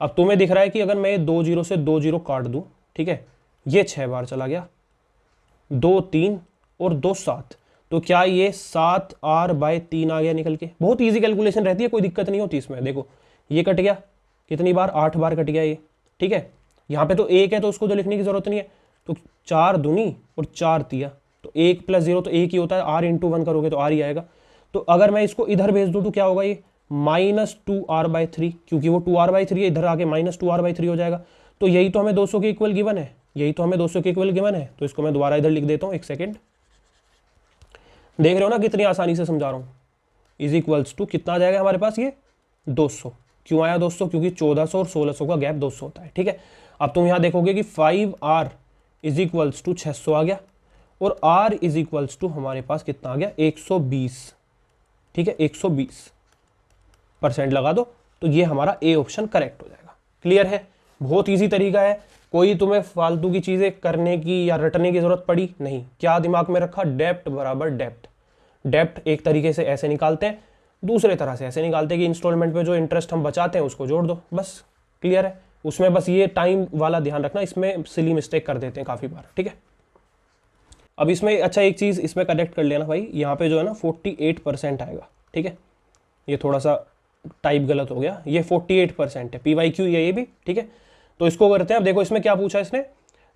अब तुम्हें दिख रहा है कि अगर मैं 2 0 से 2 0 काट दूं, ठीक है, ये 6 बार चला गया, 2 3 और 2 7, तो क्या ये 7R/3 आ गया निकल के। बहुत इजी कैलकुलेशन रहती है, कोई दिक्कत नहीं होती इसमें। देखो ये कट गया, कितनी बार 8 बार कट गया ये। ठीक है, यहाँ पे तो 1 है तो उसको तो लिखने की जरूरत नहीं है, तो 4 दूनी और 4 तिया, तो 1 + 0 तो 1 ही होता है, R × 1 करोगे तो R ही आएगा। तो अगर मैं इसको इधर भेज दूँ तो क्या होगा, ये -2R/3, क्योंकि वो 2R/3 है, इधर आके -2R/3 हो जाएगा। तो यही तो हमें 200 के इक्वल गिवन है, यही तो हमें 200 के इक्वल गिवन है। तो इसको मैं दोबारा इधर लिख देता हूँ, एक सेकेंड। देख रहे हो ना कितनी आसानी से समझा रहा हूँ। इज इक्वल्स टू कितना आ जाएगा हमारे पास, ये 200। क्यों आया 200, क्योंकि 1400 और 1600 का गैप 200 होता है। ठीक है, अब तुम यहाँ देखोगे कि 5R इज इक्वल्स टू 600 आ गया, और R इज इक्वल्स टू हमारे पास कितना आ गया 120, ठीक है 120% लगा दो, तो ये हमारा ए ऑप्शन करेक्ट हो जाएगा। क्लियर है, बहुत इजी तरीका है, कोई तुम्हें फालतू की चीजें करने की या रटने की जरूरत पड़ी नहीं। क्या दिमाग में रखा, डेप्ट बराबर डेप्ट। डेप्ट एक तरीके से ऐसे निकालते हैं, दूसरे तरह से ऐसे निकालते हैं कि इंस्टॉलमेंट पे जो इंटरेस्ट हम बचाते हैं उसको जोड़ दो, बस क्लियर है। उसमें बस ये टाइम वाला ध्यान रखना, इसमें सिली मिस्टेक कर देते हैं काफ़ी बार, ठीक है। अब इसमें अच्छा एक चीज़ इसमें करेक्ट कर लेना भाई, यहाँ पे जो है ना 48% आएगा, ठीक है। ये थोड़ा सा टाइप गलत हो गया, ये 48% है, PYQ ये भी, ठीक है। तो इसको करते हैं। अब देखो इसमें क्या पूछा इसने,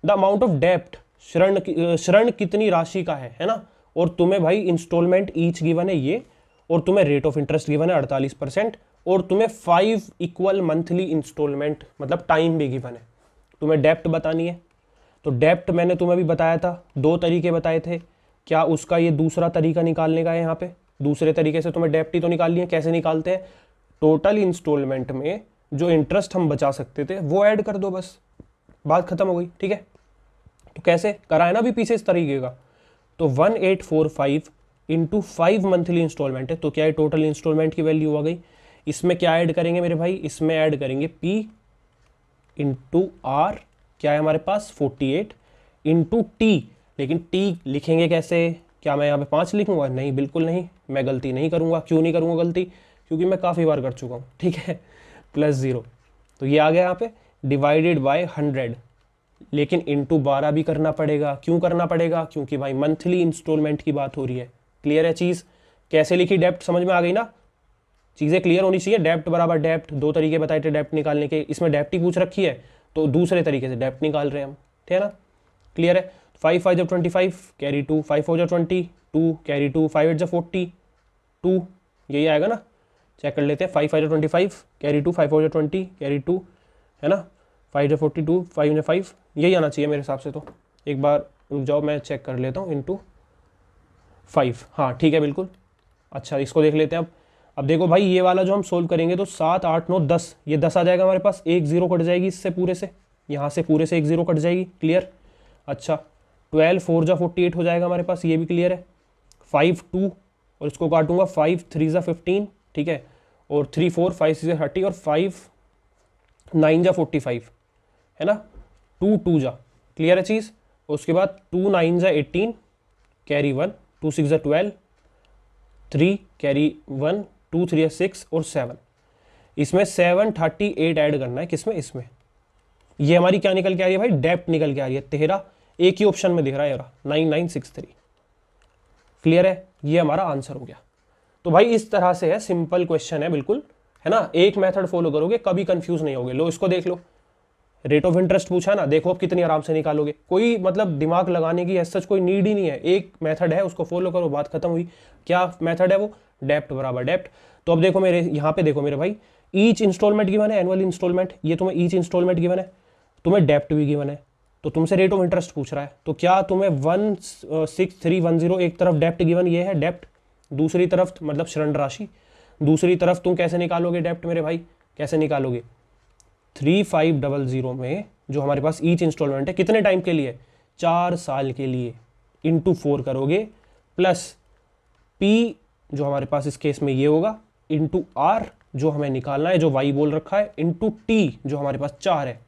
द अमाउंट ऑफ डेप्ट, ऋण कितनी राशि का है ना, और तुम्हें भाई इंस्टॉलमेंट ईच गिवन है ये, और तुम्हें रेट ऑफ इंटरेस्ट गिवन है 48%, और तुम्हें 5 इक्वल मंथली इंस्टॉलमेंट मतलब टाइम भी गिवन है। तुम्हें डेप्ट बतानी है, तो डेप्ट मैंने तुम्हें भी बताया था, 2 तरीके बताए थे। क्या उसका ये दूसरा तरीका निकालने का है, यहाँ पे दूसरे तरीके से तुम्हें डेप्ट ही तो निकालनी है। कैसे निकालते हैं, टोटल इंस्टॉलमेंट में जो इंटरेस्ट हम बचा सकते थे वो ऐड कर दो, बस बात खत्म हो गई, ठीक है। तो कैसे करा है ना अभी पीछे इस तरीके का, तो 1845 इंटू 5 मंथली इंस्टॉलमेंट है, तो क्या है टोटल इंस्टॉलमेंट की वैल्यू आ गई। इसमें क्या ऐड करेंगे मेरे भाई, इसमें ऐड करेंगे P इंटू आर, क्या है हमारे पास 48 इंटू T, लेकिन T लिखेंगे कैसे, क्या मैं यहाँ पे 5 लिखूंगा, नहीं बिल्कुल नहीं, मैं गलती नहीं करूँगा। क्यों नहीं करूँगा गलती, क्योंकि मैं काफ़ी बार कर चुका हूँ, ठीक है। +0, तो ये आ गया यहाँ पे, डिवाइडेड बाय 100, लेकिन इंटू 12 भी करना पड़ेगा। क्यों करना पड़ेगा, क्योंकि भाई मंथली इंस्टॉलमेंट की बात हो रही है। क्लियर है चीज़, कैसे लिखी डेप्ट समझ में आ गई ना, चीज़ें क्लियर होनी चाहिए। डेप्ट बराबर डेप्ट, 2 तरीके बताए थे डेप्ट निकालने के, इसमें डेप्ट ही पूछ रखी है तो दूसरे तरीके से डेप्ट निकाल रहे हैं हम, ठीक है ना। क्लियर है, 5 5 25 कैरी 2, 5 4 20 2 कैरी 2, 5 8 40 2, यही आएगा ना, चेक कर लेते हैं। 5 5 25 कैरी 2, 5 4 20 कैरी 2, है ना, 5 42, 5 5, यही आना चाहिए मेरे हिसाब से। तो एक बार रुक जाओ, मैं चेक कर लेता हूँ, इंटू 5, हाँ ठीक है बिल्कुल। अच्छा इसको देख लेते हैं अब देखो भाई, ये वाला जो हम सोल्व करेंगे तो 7 8 9 10, ये 10 आ जाएगा हमारे पास, एक 0 कट जाएगी इससे पूरे से, यहाँ से पूरे से एक 0 कट जाएगी, क्लियर। अच्छा 12 4 जा 48 हो जाएगा हमारे पास, ये भी क्लियर है। 5 2, और इसको काटूंगा 5 3 जा 15, ठीक है, और 3 4 5 6 जा 30, और 5 9 जा 45, है ना, 2 2 जा, क्लियर है चीज़। उसके बाद 2 9 जा 18 कैरी 1, 2 6 जा 12, 3 कैरी 1, 2 3 जा 6 और 7, इसमें 738 ऐड करना है, किसमें, इसमें। ये हमारी क्या निकल के आ रही है भाई, डेप्ट निकल के आ रही है, 13, एक ही ऑप्शन में दिख रहा है यार, 9963। क्लियर है, ये हमारा आंसर हो गया। तो भाई इस तरह से है, सिंपल क्वेश्चन है बिल्कुल, है ना। एक मेथड फॉलो करोगे कभी कंफ्यूज नहीं होगे। लो इसको देख लो, रेट ऑफ इंटरेस्ट पूछा ना, देखो अब कितनी आराम से निकालोगे, कोई मतलब दिमाग लगाने की ऐसा कोई नीड ही नहीं है। एक मेथड है उसको फॉलो करो, बात खत्म हुई। क्या मेथड है वो, डेप्ट बराबर डेप्ट। तो अब देखो मेरे यहाँ पे, देखो मेरे भाई, ईच इंस्टॉलमेंट गिवन है, एनुअल इंस्टॉलमेंट, ये तुम्हें ईच इंस्टॉलमेंट गिवन है, तुम्हें डेप्ट भी गिवन है, तो तुमसे रेट ऑफ इंटरेस्ट पूछ रहा है। तो क्या तुम्हें 16310 एक तरफ डेप्ट गिवन, ये है डेप्ट, दूसरी तरफ मतलब ऋण राशि, दूसरी तरफ तुम कैसे निकालोगे डेप्ट मेरे भाई, कैसे निकालोगे, 3500 में जो हमारे पास ईच इंस्टॉलमेंट है कितने टाइम के लिए, 4 साल के लिए, इंटू 4 करोगे, प्लस P जो हमारे पास इस केस में ये होगा, इंटू R जो हमें निकालना है, जो Y बोल रखा है, इंटू T जो हमारे पास 4 है।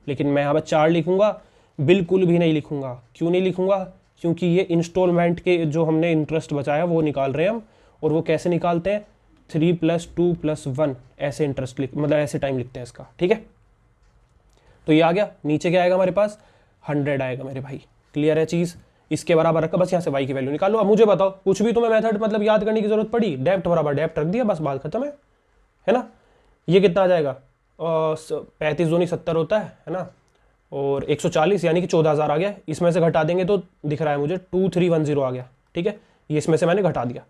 लेकिन मैं यहाँ पर 4 लिखूंगा, बिल्कुल भी नहीं लिखूंगा। क्यों नहीं लिखूंगा, क्योंकि ये इंस्टॉलमेंट के जो हमने इंटरेस्ट बचाया वो निकाल रहे हैं हम, और वो कैसे निकालते हैं, 3 + 2 + 1 ऐसे इंटरेस्ट मतलब ऐसे टाइम लिखते हैं इसका, ठीक है। तो ये आ गया, नीचे क्या आएगा हमारे पास, 100 आएगा मेरे भाई। क्लियर है चीज़, इसके बराबर रखा, बस यहाँ से Y की वैल्यू निकालो। अब मुझे बताओ, कुछ भी तुम्हें मेथड मतलब याद करने की जरूरत पड़ी, डेप्ट बराबर डेप्ट रख दिया, बस बात खत्म है ना। ये कितना आ जाएगा, 35 दूनी 70 होता है ना, और 140 यानी कि 14000 आ गया। इसमें से घटा देंगे तो दिख रहा है मुझे 2310 आ गया, ठीक है। ये इसमें से मैंने घटा दिया,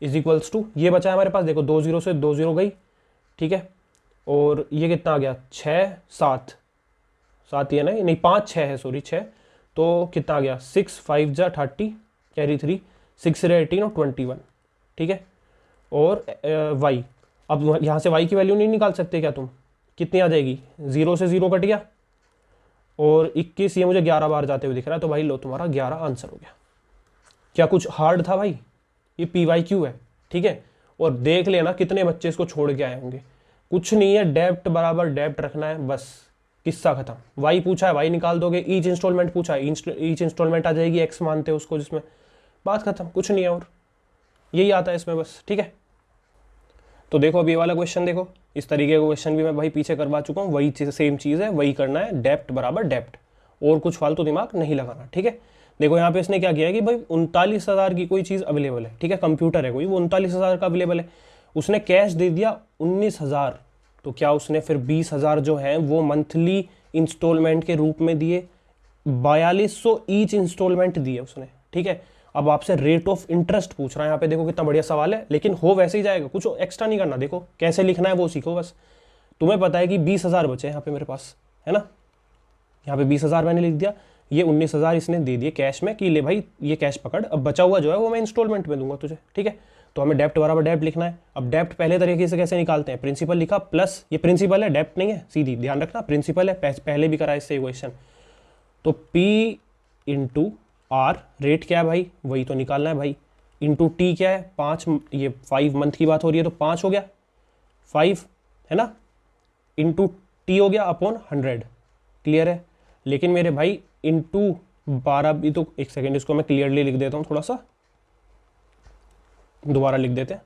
इज इक्वल्स टू, ये बचा है हमारे पास, देखो 2 0 से 2 0 गई, ठीक है। और ये कितना आ गया, 6 7 7 ये नहीं 5 6 है, सॉरी 6, तो कितना आ गया, 6 5 जा 30 कैरी 3, 6 रे 18 और 21, ठीक है। और Y, अब यहाँ से Y की वैल्यू नहीं निकाल सकते क्या तुम, कितनी आ जाएगी, 0 से 0 कट गया, और 21 ये मुझे 11 बार जाते हुए दिख रहा है, तो भाई लो तुम्हारा 11 आंसर हो गया। क्या कुछ हार्ड था भाई? ये PYQ है, ठीक है। और देख लेना कितने बच्चे इसको छोड़ के आए होंगे। कुछ नहीं है, डेप्ट बराबर डेप्ट रखना है, बस किस्सा खत्म। वाई पूछा है, वाई निकाल दोगे। ईच इंस्टॉलमेंट पूछा है, ईच इंस्टॉलमेंट आ जाएगी, एक्स मानते हो उसको, जिसमें बात खत्म, कुछ नहीं है और यही आता है इसमें बस, ठीक है। तो देखो अभी ये वाला क्वेश्चन देखो, इस तरीके का क्वेश्चन भी मैं भाई पीछे करवा चुका हूँ, वही सेम चीज़ है, वही करना है, डेप्ट बराबर डेप्ट, और कुछ फालतू दिमाग नहीं लगाना, ठीक है। देखो यहाँ पे इसने क्या किया है कि भाई 39,000 की कोई चीज़ अवेलेबल है, ठीक है, कंप्यूटर है कोई, वो 39,000 का अवेलेबल है, उसने कैश दे दिया 19,000, तो क्या उसने फिर 20,000 जो है वो मंथली इंस्टॉलमेंट के रूप में दिए, 4200 ईच इंस्टॉलमेंट दिए उसने, ठीक है। अब आपसे रेट ऑफ इंटरेस्ट पूछ रहा है यहाँ पे, देखो कितना बढ़िया सवाल है, लेकिन हो वैसे ही जाएगा, कुछ एक्स्ट्रा नहीं करना। देखो कैसे लिखना है वो सीखो बस। तुम्हें पता है कि 20,000 बचे यहाँ पे मेरे पास, है ना, यहाँ पे 20,000 मैंने लिख दिया, ये 19,000 इसने दे दिए कैश में कि ले भाई ये कैश पकड़, अब बचा हुआ जो है वो मैं इंस्टॉलमेंट में दूंगा तुझे, ठीक है। तो हमें डेप्ट बराबर डेप्ट लिखना है। अब डेप्ट पहले तरीके से कैसे निकालते हैं, प्रिंसिपल लिखा प्लस, ये प्रिंसिपल है, डेप्ट नहीं है, सीधी ध्यान रखना, प्रिंसिपल है, पहले भी करा इससे क्वेश्चन। तो P इंटू आर, रेट क्या है भाई, वही तो निकालना है भाई, इंटू टी क्या है 5, ये 5 मंथ की बात हो रही है तो 5 हो गया, 5 है ना, इंटू टी हो गया अपॉन 100, क्लियर है। लेकिन मेरे भाई इंटू 12 भी तो, एक सेकेंड इसको मैं क्लियरली लिख देता हूँ, थोड़ा सा दोबारा लिख देते हैं,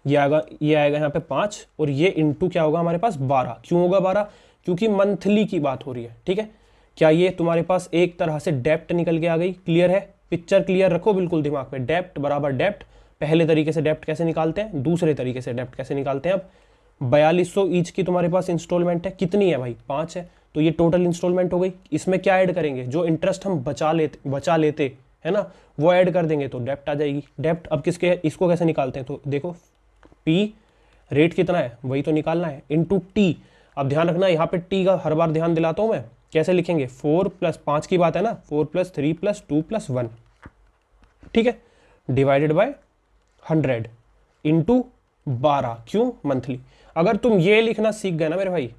ये आएगा यहाँ पे 5, और ये इंटू क्या होगा हमारे पास 12। क्यों होगा 12? क्योंकि मंथली की बात हो रही है, ठीक है। क्या ये तुम्हारे पास एक तरह से डेप्ट निकल के आ गई? क्लियर है, पिक्चर क्लियर रखो बिल्कुल दिमाग में। डेप्ट बराबर डेप्ट, पहले तरीके से डेप्ट कैसे निकालते हैं, दूसरे तरीके से डेप्ट कैसे निकालते हैं। अब 4200 ईच की तुम्हारे पास इंस्टॉलमेंट है, कितनी है भाई 5 है, तो ये टोटल इंस्टॉलमेंट हो गई। इसमें क्या ऐड करेंगे, जो इंटरेस्ट हम बचा लेते है ना, वो ऐड कर देंगे तो डेप्ट आ जाएगी। डेप्ट अब किसके, इसको कैसे निकालते हैं, तो देखो पी रेट कितना है वही तो निकालना है, इंटू टी। अब ध्यान रखना यहाँ पे टी का हर बार ध्यान दिलाता हूँ मैं, कैसे लिखेंगे, 4 + 5 की बात है ना, 4 + 3 + 2 + 1, ठीक है, डिवाइडेड बाय 100 इंटू 12, क्यों, मंथली। अगर तुम ये लिखना सीख गए ना मेरे भाई,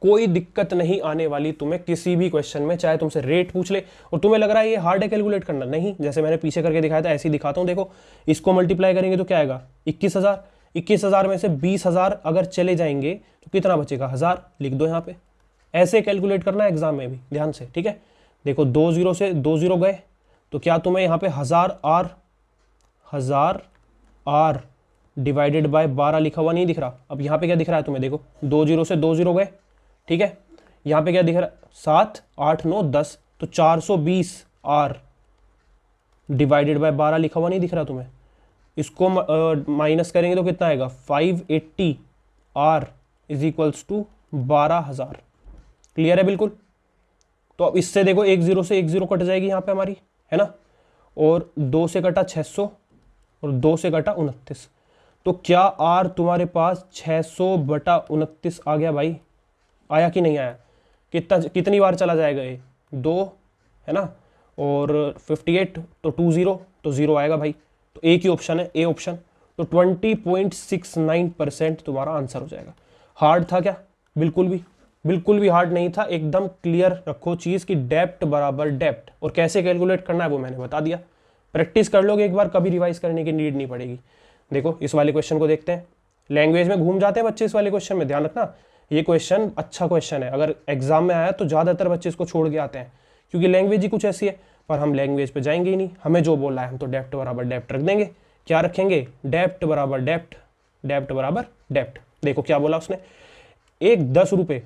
कोई दिक्कत नहीं आने वाली तुम्हें किसी भी क्वेश्चन में, चाहे तुमसे रेट पूछ ले और तुम्हें लग रहा है ये हार्ड है कैलकुलेट करना, नहीं, जैसे मैंने पीछे करके दिखाया था ऐसे ही दिखाता हूँ। देखो इसको मल्टीप्लाई करेंगे तो क्या आएगा 21,000, 21,000 में से 20,000 अगर चले जाएंगे तो कितना बचेगा, 1000, लिख दो यहाँ पे। ऐसे कैलकुलेट करना है एग्जाम में भी ध्यान से, ठीक है। देखो 2 0 से 2 0 गए तो क्या तुम्हें यहाँ पे 1000 आर डिवाइडेड बाय 12 लिखा हुआ नहीं दिख रहा। अब यहाँ पे क्या दिख रहा है तुम्हें, देखो 2 0 से 2 0 गए, ठीक है। यहाँ पे क्या दिख रहा है 7 8 9 10, तो 420 आर डिवाइडेड बाय 12 लिखा हुआ नहीं दिख रहा तुम्हें। इसको माइनस करेंगे तो कितना आएगा 580 R is equals to 12,000, clear है बिल्कुल। तो अब इससे देखो 1 0 से 1 0 कट जाएगी यहाँ पे हमारी, है ना, और 2 से कटा 600 और 2 से कटा 29, तो क्या आर तुम्हारे पास 600/29 आ गया भाई, आया कि नहीं आया, कितनी बार चला जाएगा ये 2, है ना, और 58 तो 20 तो 0 आएगा भाई, तो एक ही ऑप्शन है, ए ऑप्शन। तो 20.69% तुम्हारा आंसर हो जाएगा। हार्ड था क्या? बिल्कुल भी हार्ड नहीं था, एकदम क्लियर रखो चीज़ कि डेप्ट बराबर डेप्ट, और कैसे कैलकुलेट करना है वो मैंने बता दिया। प्रैक्टिस कर लोगे एक बार, कभी रिवाइज करने की नीड नहीं पड़ेगी। देखो इस वाले क्वेश्चन को देखते हैं, लैंग्वेज में घूम जाते हैं बच्चे इस वाले क्वेश्चन में, ध्यान रखना ये क्वेश्चन अच्छा क्वेश्चन है, अगर एग्जाम में आया तो ज़्यादातर बच्चे इसको छोड़ के आते हैं क्योंकि लैंग्वेज ही कुछ ऐसी है। पर हम लैंग्वेज पे जाएंगे ही नहीं, हमें जो बोला है हम तो डेप्ट बराबर डेप्ट रख देंगे। क्या रखेंगे, डेप्ट बराबर डेप्ट, डेप्ट बराबर डेप्ट। देखो क्या बोला उसने, एक 10 रुपये,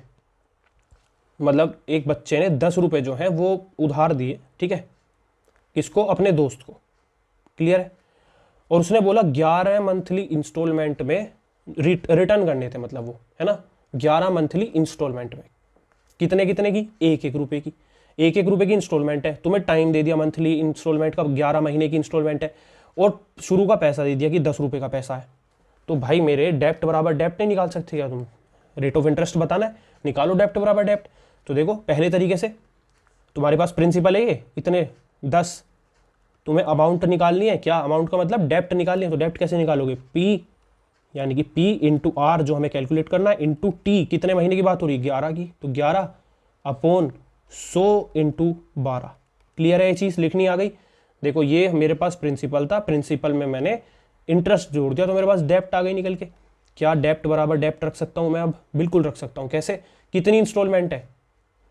मतलब एक बच्चे ने 10 रुपये जो है वो उधार दिए, ठीक है, किसको, अपने दोस्त को, क्लियर है। और उसने बोला 11 मंथली इंस्टॉलमेंट में रिटर्न करने थे, मतलब वो, है ना, 11 मंथली इंस्टॉलमेंट में, कितने कितने की, 1-1 रुपये की, 1-1 रुपये की इंस्टॉलमेंट है। तुम्हें टाइम दे दिया मंथली इंस्टॉलमेंट का, 11 महीने की इंस्टॉलमेंट है, और शुरू का पैसा दे दिया कि 10 रुपये का पैसा है। तो भाई मेरे डेप्ट बराबर डेप्ट नहीं निकाल सकते क्या तुम, रेट ऑफ इंटरेस्ट बताना है, निकालो डेप्ट बराबर डेप्ट। तो देखो पहले तरीके से तुम्हारे पास प्रिंसिपल है ये इतने 10, तुम्हें अमाउंट निकालनी है, क्या अमाउंट का मतलब डेप्ट निकालनी है, तो डेप्ट कैसे निकालोगे, P यानी कि P इंटू आर जो हमें कैलकुलेट करना है, इंटू टी, कितने महीने की बात हो रही है 11 की, तो 11 अपॉन 100 इंटू 12। क्लियर है, ये चीज़ लिखनी आ गई। देखो ये मेरे पास प्रिंसिपल था, प्रिंसिपल में मैंने इंटरेस्ट जोड़ दिया तो मेरे पास डेप्ट आ गई निकल के। क्या डेप्ट बराबर डेप्ट रख सकता हूँ मैं? अब बिल्कुल रख सकता हूँ। कैसे? कितनी इंस्टॉलमेंट है,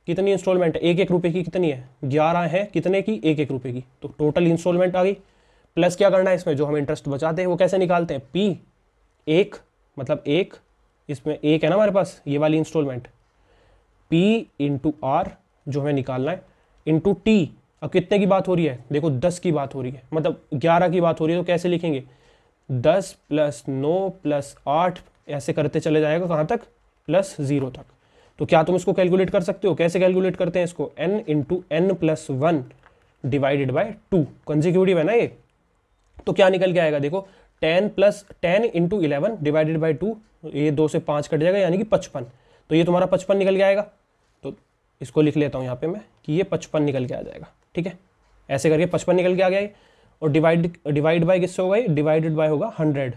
कितनी इंस्टॉलमेंट है? 1-1 रुपए की कितनी है? 11 है। कितने की? 1-1 रुपए की। तो टोटल इंस्टॉलमेंट आ गई। प्लस क्या करना है इसमें, जो हम इंटरेस्ट बचाते हैं वो कैसे निकालते हैं? पी 1 मतलब 1, इसमें 1 है ना हमारे पास, ये वाली इंस्टॉलमेंट, पी इंटू आर जो हमें निकालना है, इंटू टी। अब कितने की बात हो रही है? देखो 10 की बात हो रही है, मतलब 11 की बात हो रही है। तो कैसे लिखेंगे? 10 + 9 + 8 ऐसे करते चले जाएगा, कहाँ तक? +0 तक। तो क्या तुम इसको कैलकुलेट कर सकते हो? कैसे कैलकुलेट करते हैं इसको? n into n + 1 divided by 2। Consecutive है ना ये। तो क्या निकल के आएगा? देखो 10 इंटू 11 डिवाइडेड बाई 2, ये 2 से 5 कट जाएगा यानी कि 55। तो ये तुम्हारा 55 निकल के आएगा। तो इसको लिख लेता हूँ यहाँ पे मैं कि ये 55 निकल के आ जाएगा। ठीक है, ऐसे करके 55 निकल के आ गया ये। और डिवाइड बाय किससे होगा? ये डिवाइडेड बाय होगा 100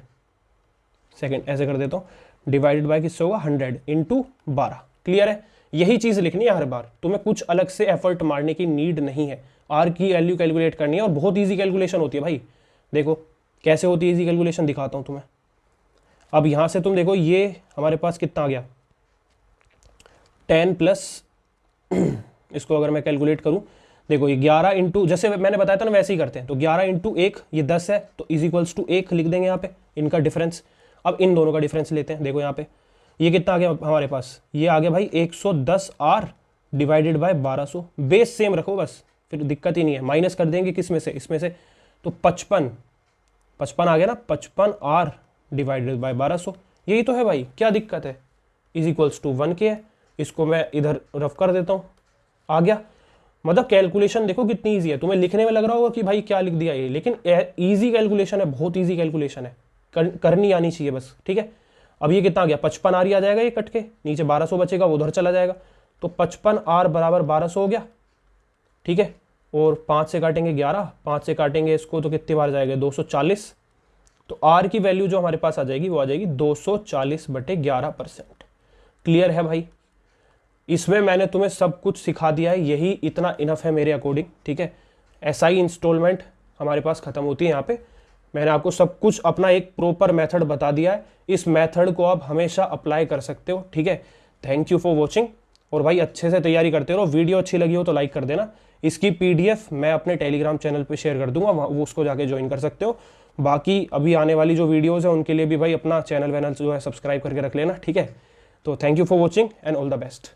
सेकेंड। ऐसे कर देता हूँ, डिवाइडेड बाय किससे होगा? 100 इंटू 12। क्लियर है? यही चीज़ लिखनी है हर बार, तुम्हें कुछ अलग से एफर्ट मारने की नीड नहीं है। आर की वैल्यू कैलकुलेट करनी है और बहुत ईजी कैलकुलेशन होती है भाई। देखो कैसे होती है इजी कैलकुलेशन, दिखाता हूँ तुम्हें। अब यहाँ से तुम देखो ये हमारे पास कितना आ गया? 10 प्लस इसको अगर मैं कैलकुलेट करूँ, देखो ये 11 इंटू, जैसे मैंने बताया था ना वैसे ही करते हैं। तो 11 इंटू 1 ये 10 है, तो इज इक्वल्स टू 1 लिख देंगे यहाँ पे, इनका डिफरेंस। अब इन दोनों का डिफरेंस लेते हैं। देखो यहाँ पे ये कितना आ गया हमारे पास? ये आ गया भाई 110 R divided by 1200। Base same रखो बस, फिर दिक्कत ही नहीं है। माइनस कर देंगे किस में से? इसमें से। तो 55 आ गया ना, 55 आर डिवाइडेड बाय 1200। यही तो है भाई, क्या दिक्कत है? इज इक्वल्स टू 1 के है। इसको मैं इधर रफ कर देता हूँ, आ गया। मतलब कैलकुलेशन देखो कितनी ईजी है। तुम्हें लिखने में लग रहा होगा कि भाई क्या लिख दिया ये, लेकिन ईजी कैलकुलेशन है, बहुत ईजी कैलकुलेशन है, करनी आनी चाहिए बस। ठीक है, अब ये कितना आ गया? 55 आर ही आ जाएगा, ये कट के नीचे 1200 बचेगा, वो उधर चला जाएगा। तो 55 आर बराबर 1200 हो गया। ठीक है, और 5 से काटेंगे 11, 5 से काटेंगे इसको तो कितनी बार जाएगा? 240। तो आर की वैल्यू जो हमारे पास आ जाएगी वो आ जाएगी 240/11%। क्लियर है भाई? इसमें मैंने तुम्हें सब कुछ सिखा दिया है, यही इतना इनफ है मेरे अकॉर्डिंग। ठीक है, एसआई इंस्टॉलमेंट हमारे पास खत्म होती है यहाँ पे। मैंने आपको सब कुछ अपना एक प्रॉपर मेथड बता दिया है। इस मेथड को आप हमेशा अप्लाई कर सकते हो। ठीक है, थैंक यू फॉर वॉचिंग। और भाई अच्छे से तैयारी करते रहो। वीडियो अच्छी लगी हो तो लाइक कर देना। इसकी पीडीएफ मैं अपने टेलीग्राम चैनल पे शेयर कर दूंगा, वो उसको जाके ज्वाइन कर सकते हो। बाकी अभी आने वाली जो वीडियोस है उनके लिए भी भाई अपना चैनल वैनल जो है सब्सक्राइब करके रख लेना। ठीक है, तो thank you for watching and all the best.